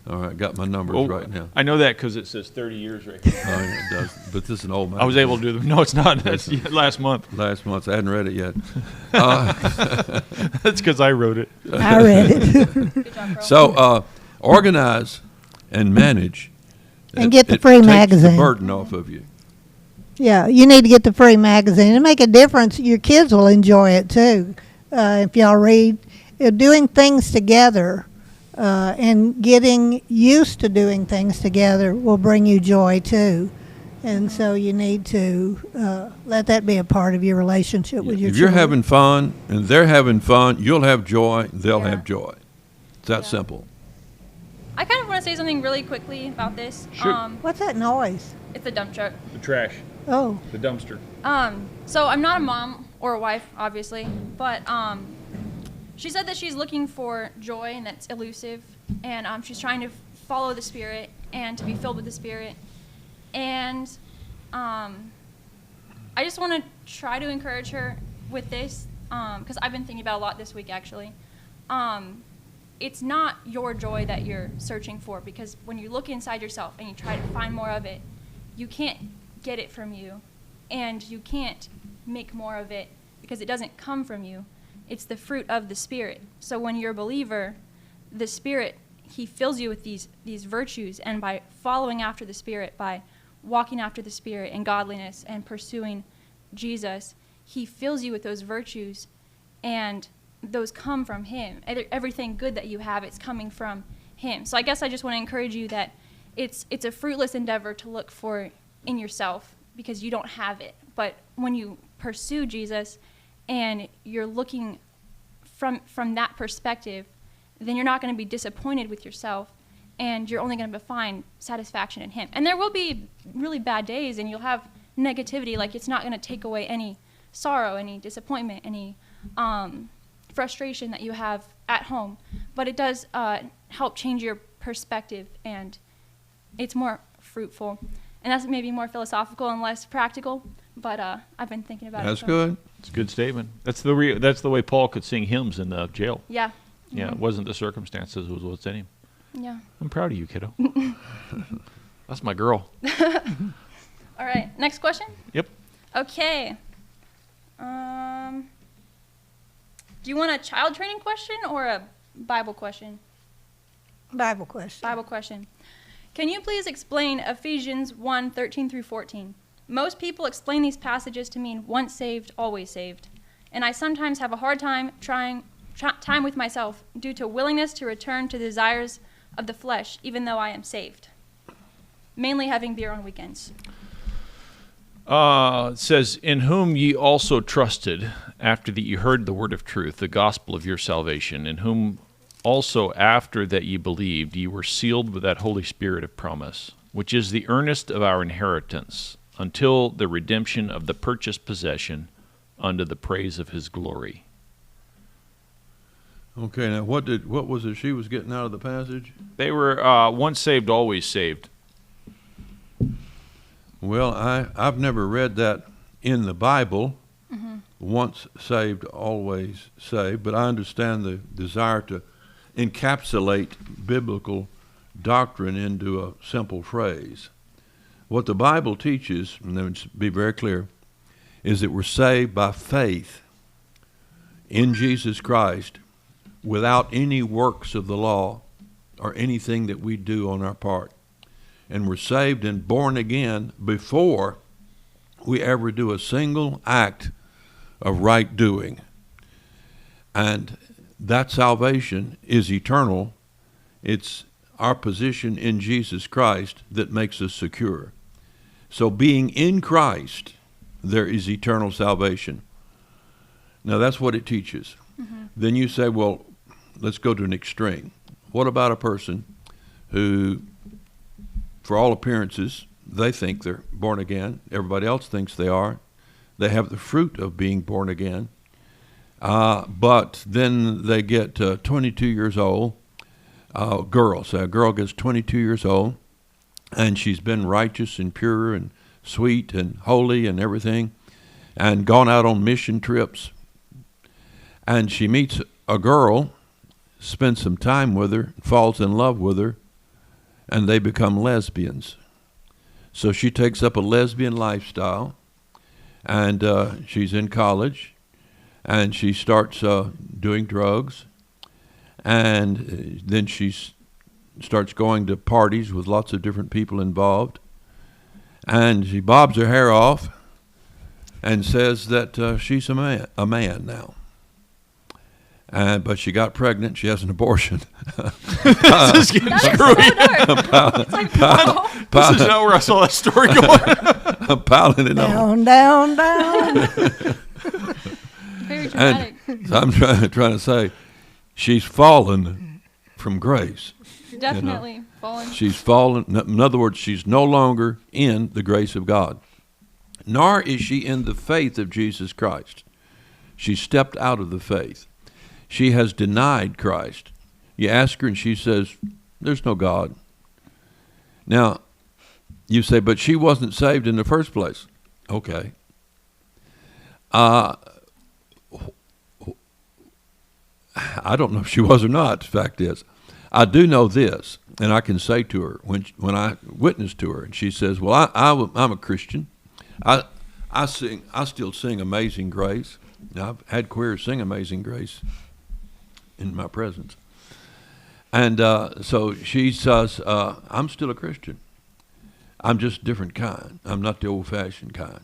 All right, got my numbers right now. I know that because it says 30 years right here. Oh, yeah, it does, but this is an old magazine. I was able to do them. No, it's not. That's last month. Last month, I hadn't read it yet. That's because I wrote it. I read it. Good job, bro. So organize and manage. And get the It free takes magazine. the burden off of you. Yeah, you need to get the free magazine and make a difference. Your kids will enjoy it too. If y'all read, doing things together and getting used to doing things together will bring you joy too. And so you need to let that be a part of your relationship with your If you're children. having fun and they're having fun, you'll have joy, they'll Yeah. have joy. It's that Yeah. simple. I kind of want to say something really quickly about this. Shoot. What's that noise? It's a dump truck. The trash. Oh, The dumpster. So I'm not a mom or a wife, obviously, but she said that she's looking for joy and that's elusive, and she's trying to follow the Spirit and to be filled with the Spirit. And I just want to try to encourage her with this, because I've been thinking about a lot this week, actually. It's not your joy that you're searching for, because when you look inside yourself and you try to find more of it, you can't get it from you, and you can't make more of it because it doesn't come from you. It's the fruit of the Spirit. So when you're a believer, the Spirit, He fills you with these virtues, and by following after the Spirit, by walking after the Spirit in godliness and pursuing Jesus, He fills you with those virtues, and those come from Him. Everything good that you have, it's coming from him. So I guess I just want to encourage you that it's a fruitless endeavor to look for in yourself because you don't have it. But when you pursue Jesus and you're looking from that perspective, then you're not going to be disappointed with yourself, and you're only going to find satisfaction in him. And there will be really bad days, and you'll have negativity. Like, it's not going to take away any sorrow, any disappointment, any frustration that you have at home. But it does help change your perspective, and it's more fruitful. And that's maybe more philosophical and less practical, but I've been thinking about it. That's good. It's a good statement. That's the way Paul could sing hymns in the jail. Yeah. Yeah, it wasn't the circumstances, it was what's in him. Yeah. I'm proud of you, kiddo. That's my girl. All right, next question? Yep. Okay. Do you want a child training question or a Bible question? Bible question. Bible question. Can you please explain Ephesians 1:13 through 14? Most people explain these passages to mean once saved, always saved. And I sometimes have a hard time time with myself due to willingness to return to the desires of the flesh, even though I am saved. Mainly having beer on weekends. It says, in whom ye also trusted, after that ye heard the word of truth, the gospel of your salvation, in whom also after that ye believed, ye were sealed with that Holy Spirit of promise, which is the earnest of our inheritance, until the redemption of the purchased possession, unto the praise of his glory. Okay, now what was it she was getting out of the passage? They were once saved, always saved. Well, I've never read that in the Bible, once saved, always saved, but I understand the desire to encapsulate biblical doctrine into a simple phrase. What the Bible teaches, and let me be very clear, is that we're saved by faith in Jesus Christ without any works of the law or anything that we do on our part. And we're saved and born again before we ever do a single act of right doing. And that salvation is eternal. It's our position in Jesus Christ that makes us secure. So being in Christ, there is eternal salvation. Now that's what it teaches. Then you say, well, let's go to an extreme. What about a person who, for all appearances, they think they're born again. Everybody else thinks they are. They have the fruit of being born again. But then they get 22 years old. A girl gets 22 years old, and she's been righteous and pure and sweet and holy and everything, and gone out on mission trips. And she meets a girl, spends some time with her, falls in love with her, and they become lesbians. So she takes up a lesbian lifestyle, and she's in college, and she starts doing drugs, and then she starts going to parties with lots of different people involved, and she bobs her hair off and says that she's a man now. But she got pregnant. She has an abortion. This is getting screwy. This is not where I saw that story going. I'm piling it on. Down, down. Very dramatic. So I'm trying to say, she's fallen from grace. Definitely fallen. She's fallen. In other words, she's no longer in the grace of God. Nor is she in the faith of Jesus Christ. She stepped out of the faith. She has denied Christ. You ask her and she says, there's no God. Now, you say, but she wasn't saved in the first place. Okay. I don't know if she was or not, the fact is. I do know this, and I can say to her, when I witness to her, and she says, well, I'm a Christian. I still sing Amazing Grace. I've had queers sing Amazing Grace in my presence. And so she says, I'm still a Christian. I'm just a different kind. I'm not the old-fashioned kind.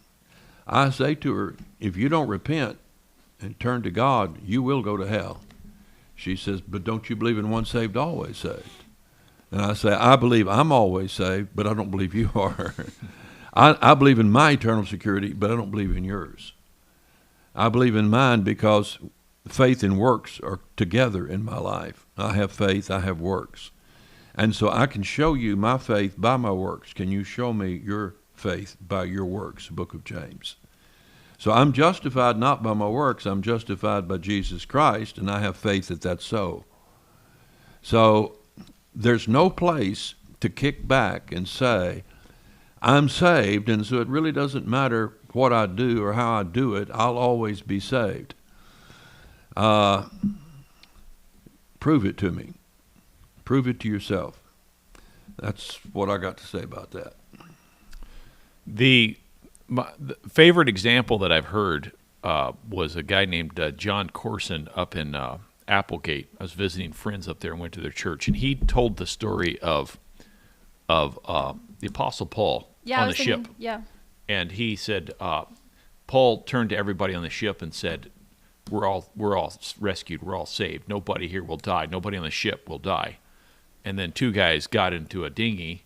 I say to her, if you don't repent and turn to God, you will go to hell. She says, but don't you believe in once saved, always saved? And I say, I believe I'm always saved, but I don't believe you are. I believe in my eternal security, but I don't believe in yours. I believe in mine because faith and works are together in my life. I have faith, I have works. And so I can show you my faith by my works. Can you show me your faith by your works? Book of James. So I'm justified not by my works. I'm justified by Jesus Christ, and I have faith that that's so. So there's no place to kick back and say, I'm saved, and so it really doesn't matter what I do or how I do it. I'll always be saved. Prove it to me. Prove it to yourself. That's what I got to say about that. The favorite example that I've heard was a guy named John Corson up in Applegate. I was visiting friends up there and went to their church, and he told the story of the Apostle Paul on the ship. Yeah. And he said, Paul turned to everybody on the ship and said, we're all rescued, we're all saved. Nobody here will die. Nobody on the ship will die. And then two guys got into a dinghy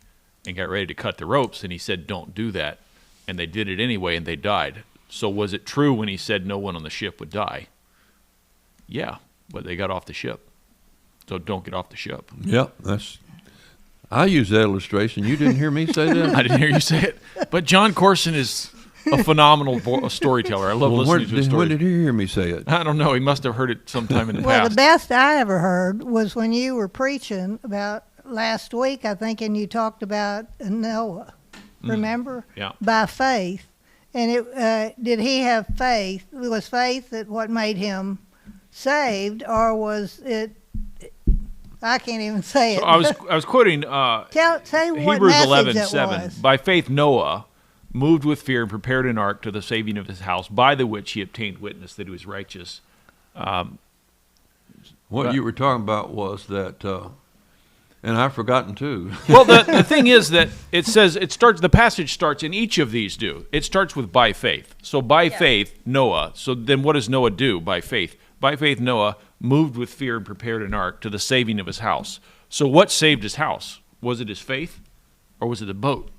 and got ready to cut the ropes, and he said, don't do that. And they did it anyway, and they died. So was it true when he said no one on the ship would die? Yeah, but they got off the ship. So don't get off the ship. Yep, I use that illustration. You didn't hear me say that? I didn't hear you say it. But John Corson is a phenomenal storyteller. I love listening to his story. When did you hear me say it? I don't know. He must have heard it sometime in the Well, past. the best I ever heard was when you were preaching about last week, I think, and you talked about Noah. Remember? Yeah. By faith. And did he have faith? Was faith that what made him saved, or was it? I can't even say it. So I was quoting Say what Hebrews message 11:7. it was. By faith Noah, moved with fear, and prepared an ark to the saving of his house, by the which he obtained witness that he was righteous. What you were talking about was that, and I've forgotten too. Well, the thing is that it says the passage starts, and each of these do. It starts with by faith. So by faith, Noah. So then what does Noah do by faith? By faith, Noah moved with fear and prepared an ark to the saving of his house. So what saved his house? Was it his faith, or was it the boat?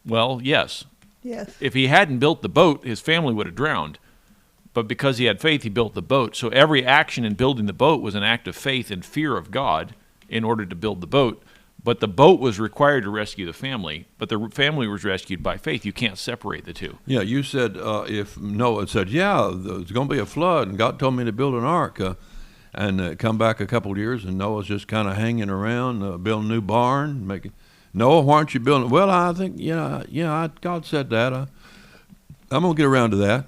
Well, yes. Yes. If he hadn't built the boat, his family would have drowned. But because he had faith, he built the boat. So every action in building the boat was an act of faith and fear of God in order to build the boat. But the boat was required to rescue the family, but the family was rescued by faith. You can't separate the two. Yeah, you said if Noah said, there's going to be a flood, and God told me to build an ark, and come back a couple of years, and Noah's just kind of hanging around, building a new barn, Noah, why aren't you building? Well, I think, God said that. I'm going to get around to that.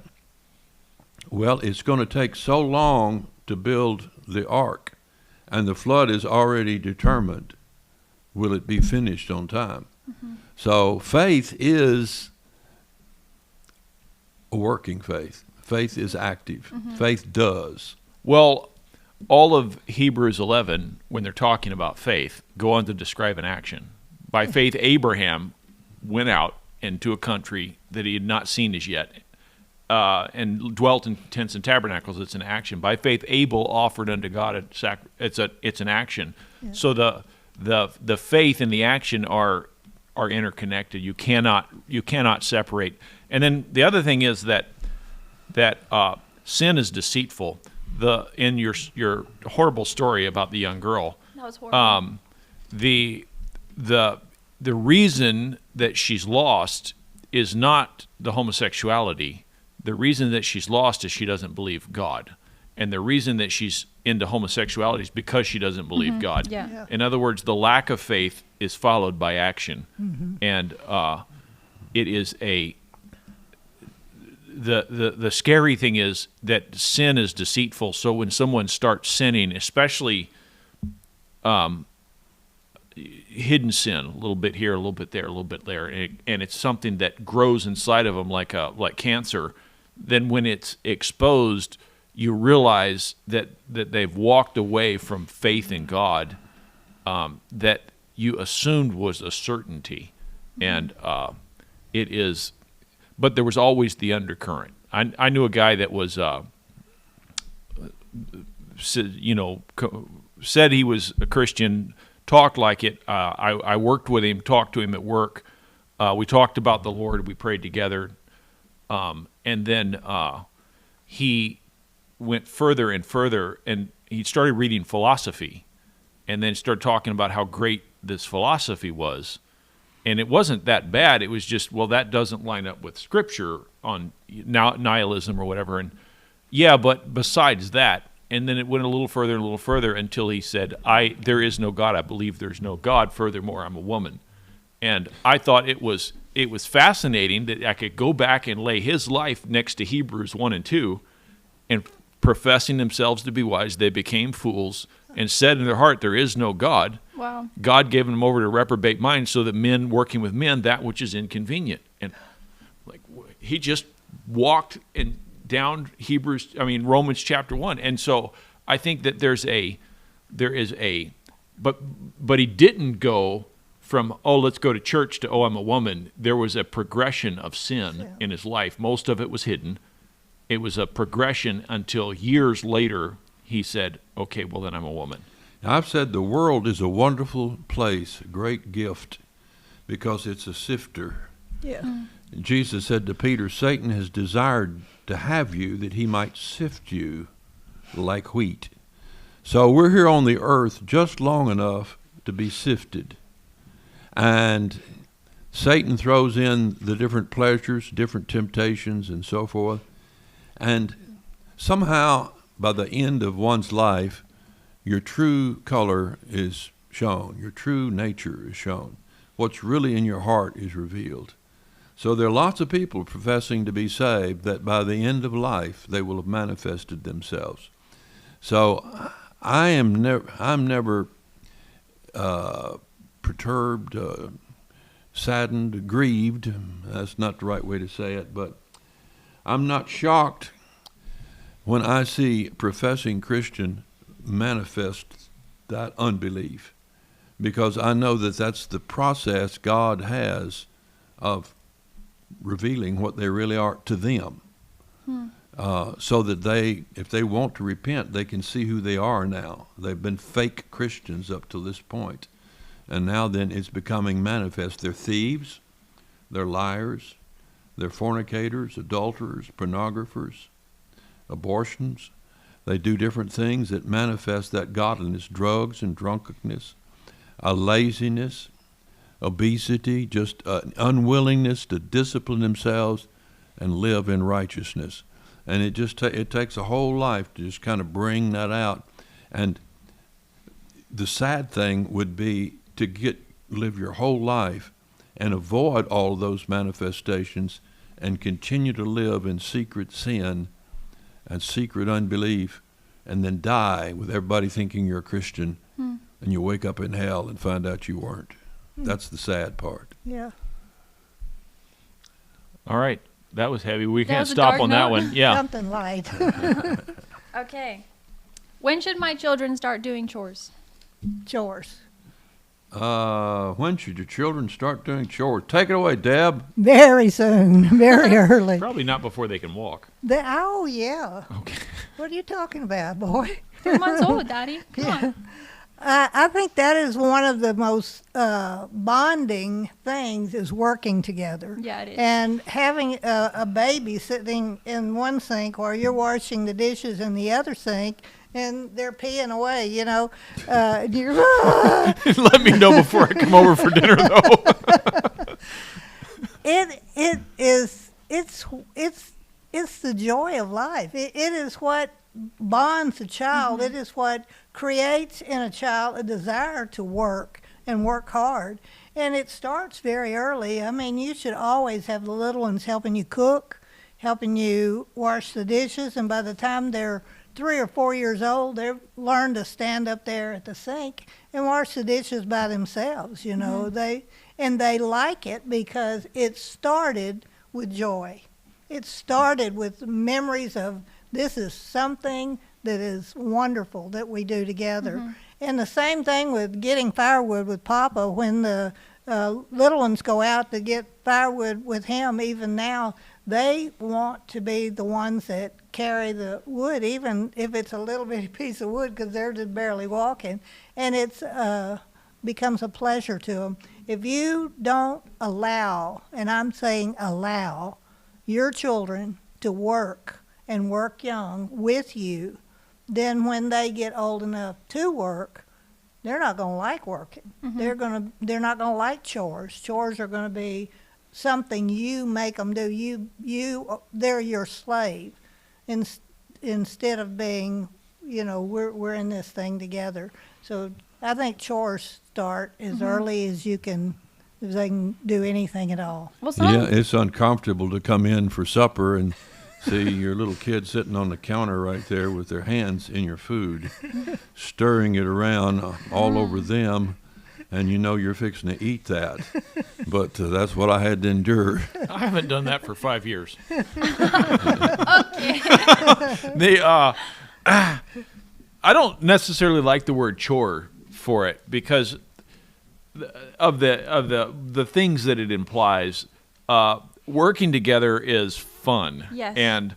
Well, it's going to take so long to build the ark, and the flood is already determined. Will it be finished on time? Mm-hmm. So faith is a working faith. Faith is active. Mm-hmm. Faith does. Well, all of Hebrews 11, when they're talking about faith, go on to describe an action. By faith, Abraham went out into a country that he had not seen as yet, and dwelt in tents and tabernacles. It's an action. By faith, Abel offered unto God it's an action. Yeah. So the faith and the action are interconnected. You cannot separate. And then the other thing is that sin is deceitful. In your horrible story about the young girl, that was horrible. The reason that she's lost is not the homosexuality. The reason that she's lost is she doesn't believe God. And the reason that she's into homosexuality is because she doesn't believe God. Yeah. In other words, the lack of faith is followed by action. Mm-hmm. And it is the scary thing is that sin is deceitful. So when someone starts sinning, especially hidden sin, a little bit here, a little bit there, a little bit there, and it's something that grows inside of them like cancer, then when it's exposed, you realize that they've walked away from faith in God that you assumed was a certainty. And it is, but there was always the undercurrent. I knew a guy that was, said he was a Christian, talked like it. I worked with him, talked to him at work. We talked about the Lord. We prayed together. And then he went further and further, and he started reading philosophy, and then started talking about how great this philosophy was. And it wasn't that bad. It was just, well, that doesn't line up with Scripture on nihilism or whatever. And yeah, but besides that, and then it went a little further until he said, there is no God. I believe there's no God. Furthermore, I'm a woman. And I thought it was fascinating that I could go back and lay his life next to Hebrews 1 and 2, and professing themselves to be wise, they became fools and said in their heart, there is no God. Wow. God gave them over to reprobate minds, so that men working with men, that which is inconvenient. And like he just walked down Romans chapter 1. And so I think that but he didn't go from, let's go to church to, I'm a woman. There was a progression of sin in his life. Most of it was hidden. It was a progression until years later he said, okay, well then I'm a woman. Now, I've said the world is a wonderful place, a great gift, because it's a sifter. Yeah. Jesus said to Peter, Satan has desired to have you that he might sift you like wheat. So we're here on the earth just long enough to be sifted. And Satan throws in the different pleasures, different temptations, and so forth. And somehow, by the end of one's life, your true color is shown. Your true nature is shown. What's really in your heart is revealed. So there are lots of people professing to be saved that by the end of life, they will have manifested themselves. So I'm never perturbed, saddened, grieved. That's not the right way to say it, but I'm not shocked when I see a professing Christian manifest that unbelief, because I know that that's the process God has of revealing what they really are to them, so that if they want to repent, they can see who they are now. They've been fake Christians up to this point, and now then it's becoming manifest. They're thieves, they're liars, they're fornicators, adulterers, pornographers, abortions. They do different things that manifest that godliness, drugs and drunkenness, laziness, obesity, just unwillingness to discipline themselves and live in righteousness. And it takes a whole life to just kind of bring that out. And the sad thing would be to live your whole life and avoid all of those manifestations and continue to live in secret sin and secret unbelief, and then die with everybody thinking you're a Christian, and you wake up in hell and find out you weren't. That's the sad part. Yeah. All right. That was heavy. We That can't was a stop dark on that note. one. Yeah. Something light. Okay. When should my children start doing chores? Chores. When should your children start doing chores? Take it away, Deb. Very soon. Very early. Probably not before they can walk. Oh, yeah. Okay. What are you talking about, boy? 3 months old, Daddy. Come on. I think that is one of the most bonding things is working together. Yeah, it is. And having a baby sitting in one sink while you're washing the dishes in the other sink, and they're peeing away, you're Let me know before I come over for dinner, though. It's the joy of life. It is what bonds a child. It is what creates in a child a desire to work and work hard. And it starts very early. I mean, you should always have the little ones helping you cook, helping you wash the dishes, and by the time they're 3 or 4 years old, they've learned to stand up there at the sink and wash the dishes by themselves, They like it because it started with joy. It started with memories of this is something that is wonderful that we do together. And the same thing with getting firewood with Papa. When the little ones go out to get firewood with him, even now, they want to be the ones that carry the wood, even if it's a little bitty piece of wood, because they're just barely walking. And it's a becomes a pleasure to them. If you don't allow, and I'm saying allow, your children to work and work young with you, then when they get old enough to work, they're not going to like working. They're not going to like chores. Chores are going to be something you make them do. They're your slave, instead of being, we're in this thing together. So I think chores start as early as they can do anything at all. Well, Yeah, it's uncomfortable to come in for supper and see your little kid sitting on the counter right there with their hands in your food, stirring it around all over them, and you're fixing to eat that. But that's what I had to endure. I haven't done that for 5 years. Okay. I don't necessarily like the word chore for it because of the things that it implies. Working together is fun. Yes. And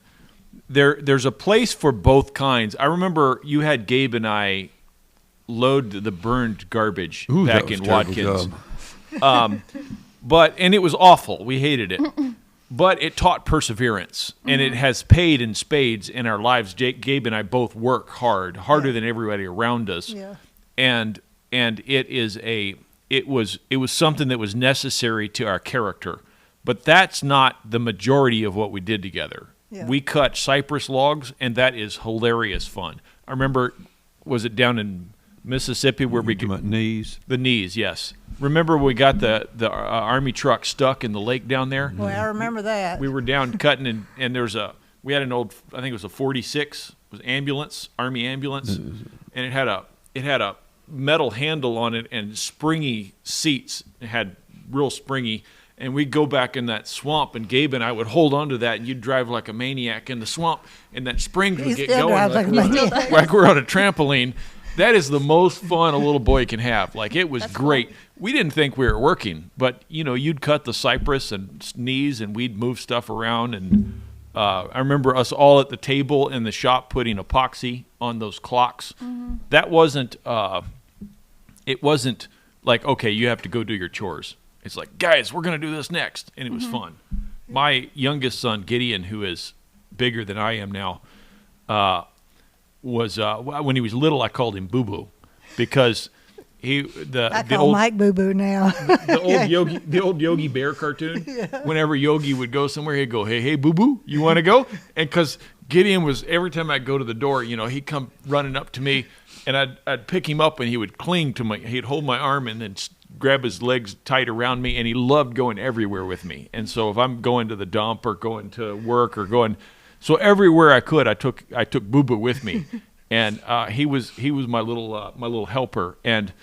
there's a place for both kinds. I remember you had Gabe and I load the burned garbage Ooh, back that was in a terrible Watkins. And it was awful. We hated it. But it taught perseverance, and it has paid in spades in our lives. Gabe and I both work harder than everybody around us. Yeah. And it was something that was necessary to our character. But that's not the majority of what we did together. Yeah. We cut cypress logs, and that is hilarious fun. I remember, was it down in Mississippi where we Talking about knees. the knees? Yes. Remember we got the army truck stuck in the lake down there? Boy, I remember that. We were down cutting, and we had an old, I think it was a 46, it was ambulance, army ambulance, and it had a metal handle on it and springy seats. It had real springy. And we'd go back in that swamp, and Gabe and I would hold on to that, and you'd drive like a maniac in the swamp, and that springs would get still going drives like a maniac. like we're on a trampoline. That is the most fun a little boy can have. Like, it was That's great. cool. We didn't think we were working, but, you'd cut the cypress and knees, and we'd move stuff around. And I remember us all at the table in the shop putting epoxy on those clocks. That wasn't, it wasn't like, okay, you have to go do your chores. It's like, guys, we're going to do this next. And it was fun. My youngest son, Gideon, who is bigger than I am now, was when he was little, I called him Boo Boo because I call Mike Boo Boo now. the old Yogi Bear cartoon. Whenever Yogi would go somewhere, he'd go, hey, Boo Boo, you want to go? And because Gideon was, every time I'd go to the door, he'd come running up to me, and I'd pick him up, and he would cling to he'd hold my arm and then grab his legs tight around me, and he loved going everywhere with me. And so if I'm going to the dump or going to work or so everywhere I could, I took Boo Boo with me, and he was my little helper. And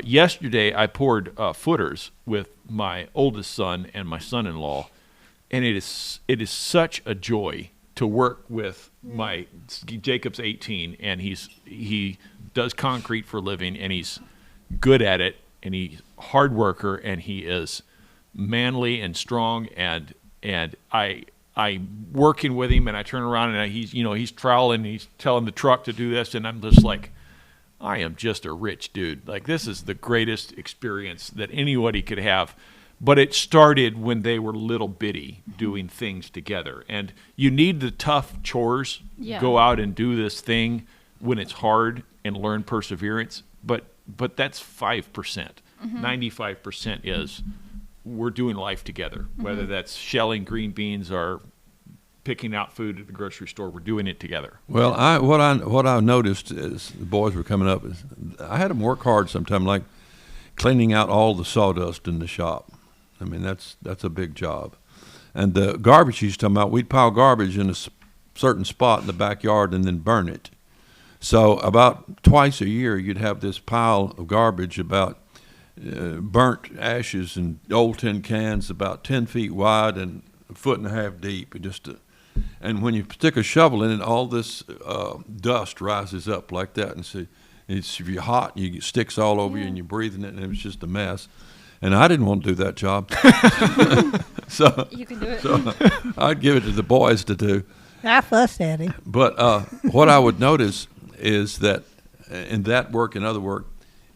yesterday I poured footers with my oldest son and my son-in-law, and it is such a joy to work with Jacob's 18, and he does concrete for a living, and he's good at it, and he's a hard worker, and he is manly and strong, and I'm working with him, and I turn around, and he's troweling, he's telling the truck to do this, and I'm just like, I am just a rich dude. Like, this is the greatest experience that anybody could have. But it started when they were little bitty doing things together. And you need the tough chores, go out and do this thing when it's hard and learn perseverance. But that's 5%. 95% is we're doing life together, whether that's shelling green beans or picking out food at the grocery store. We're doing it together. Well, what I noticed as the boys were coming up is I had them work hard sometimes, like cleaning out all the sawdust in the shop. I mean, that's a big job. And the garbage he's talking about, we'd pile garbage in a certain spot in the backyard and then burn it. So about twice a year, you'd have this pile of garbage, about burnt ashes and old tin cans about 10 feet wide and a foot and a half deep. And when you stick a shovel in it, all this dust rises up like that. And so if you're hot, you get sticks all over you and you're breathing it, and it was just a mess. And I didn't want to do that job. So You can do it. So I'd give it to the boys to do. I fussed at him. But what I would notice is that in that work and other work,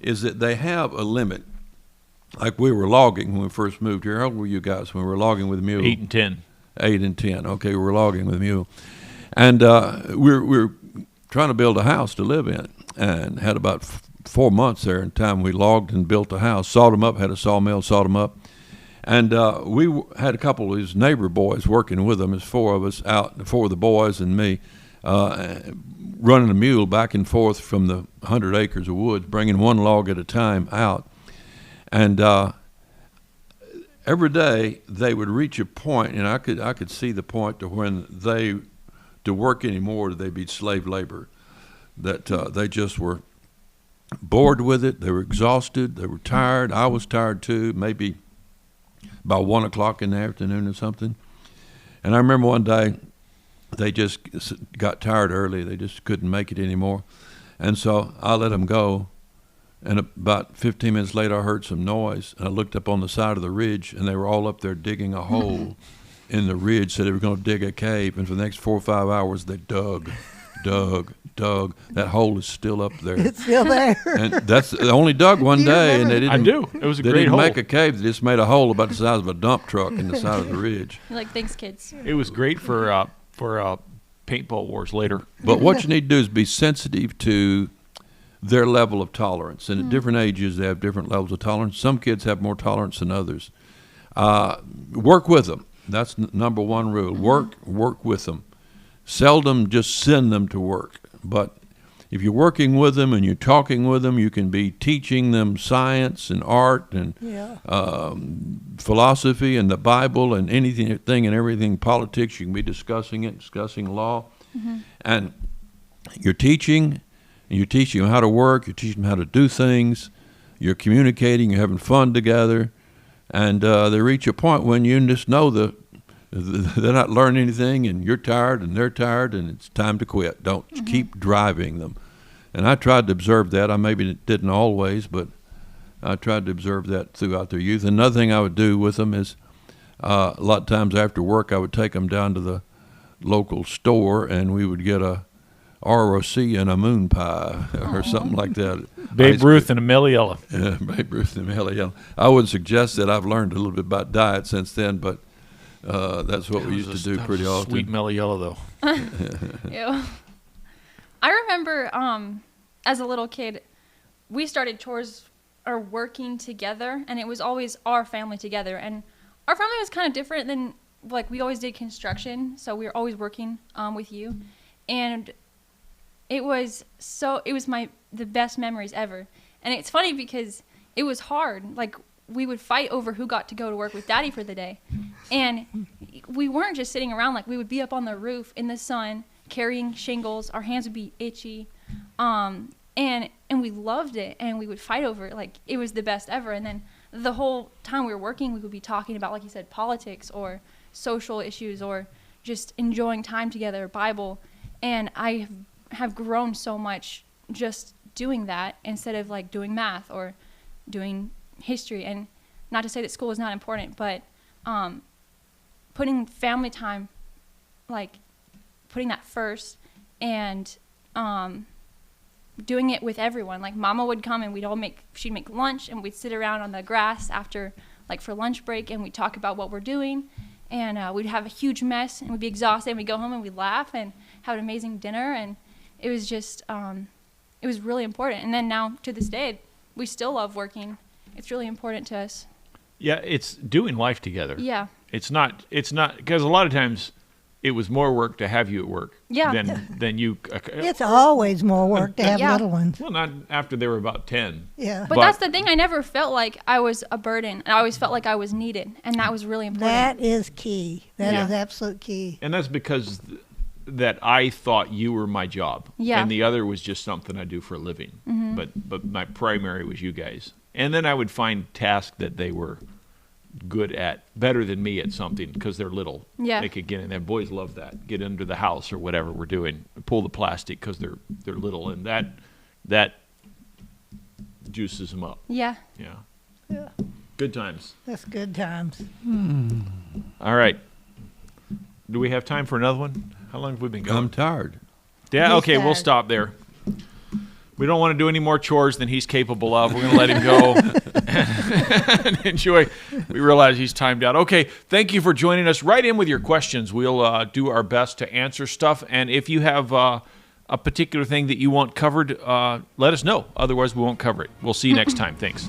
is that they have a limit. Like we were logging when we first moved here. How old were you guys when we were logging with mule? 8 and 10. 8 and 10. Okay, we were logging with mule. And we're trying to build a house to live in, and had about 4 months there in time we logged and built a house, sawed them up, had a sawmill, sawed them up. And we had a couple of these neighbor boys working with them. There's 4 of us out, 4 of the boys and me, running a mule back and forth from the 100 acres of woods, bringing one log at a time out. And every day they would reach a point, and I could see the point to when to work anymore, they'd be slave labor. That they just were bored with it. They were exhausted. They were tired. I was tired too. Maybe about 1 o'clock in the afternoon or something. And I remember one day they just got tired early. They just couldn't make it anymore. And so I let them go. And about 15 minutes later, I heard some noise, and I looked up on the side of the ridge, and they were all up there digging a hole in the ridge. So they were going to dig a cave, and for the next 4 or 5 hours, they dug. That hole is still up there. It's still there. And that's they only dug one You day, and remember? they I didn't. do. It was a They great didn't hole. make a cave. They just made a hole about the size of a dump truck in the side of the ridge. You're like, thanks, kids. It was great for paintball wars later. But what you need to do is be sensitive to their level of tolerance. And at different ages, they have different levels of tolerance. Some kids have more tolerance than others. Work with them. That's number one rule. Work with them. Seldom just send them to work. But if you're working with them and you're talking with them, you can be teaching them science and art and philosophy and the Bible and anything and everything, politics. You can be discussing law. And you're teaching them how to work, you're teaching them how to do things, you're communicating, you're having fun together, and they reach a point when you just know they're not learning anything, and you're tired and they're tired, and it's time to quit. Don't keep driving them. And I tried to observe that. I maybe didn't always, but I tried to observe that throughout their youth. Another thing I would do with them is a lot of times after work I would take them down to the local store, and we would get a ROC and a moon pie or something like that. Babe Ruth and Amelia. Yeah, Babe Ruth and Amelia. I wouldn't suggest that. I've learned a little bit about diet since then, but that's what we used to do pretty often. Sweet Meliella, though. Ew. I remember as a little kid, we started chores or working together, and it was always our family together. And our family was kind of different than, like, we always did construction, so we were always working with you. And it was the best memories ever. And it's funny because it was hard. Like, we would fight over who got to go to work with Daddy for the day. And we weren't just sitting around. Like, we would be up on the roof in the sun carrying shingles. Our hands would be itchy. And we loved it, and we would fight over it. Like, it was the best ever. And then the whole time we were working, we would be talking about, like you said, politics or social issues or just enjoying time together, Bible. And I have grown so much just doing that instead of, like, doing math or doing history. And not to say that school is not important, but putting family time, like, putting that first and doing it with everyone. Like, Mama would come and she'd make lunch, and we'd sit around on the grass after, like, for lunch break, and we'd talk about what we're doing. And we'd have a huge mess, and we'd be exhausted, and we'd go home and we'd laugh and have an amazing dinner. And it was just, it was really important. And then now, to this day, we still love working. It's really important to us. Yeah, it's doing life together. Yeah. It's not, because a lot of times it was more work to have you at work than you. It's always more work to have Yeah. little ones. Well, not after they were about 10. Yeah. But that's the thing. I never felt like I was a burden. I always felt like I was needed, and that was really important. That is key. That Yeah. is absolute key. And that's because that I thought you were my job. Yeah. And the other was just something I do for a living. Mm-hmm. But my primary was you guys. And then I would find tasks that they were good at, better than me at something, because they're little. Yeah. They could get in there. Boys love that. Get into the house or whatever we're doing. Pull the plastic because they're little, and that juices them up. Yeah. Yeah. Yeah. Good times. That's good times. All right. Do we have time for another one? How long have we been going? I'm tired. Yeah, He's okay, we'll tired. stop there. We don't want to do any more chores than he's capable of. We're going to let him go and enjoy. We realize he's timed out. Okay, thank you for joining us. Write in with your questions. We'll do our best to answer stuff. And if you have a particular thing that you want covered, let us know. Otherwise, we won't cover it. We'll see you next time. Thanks.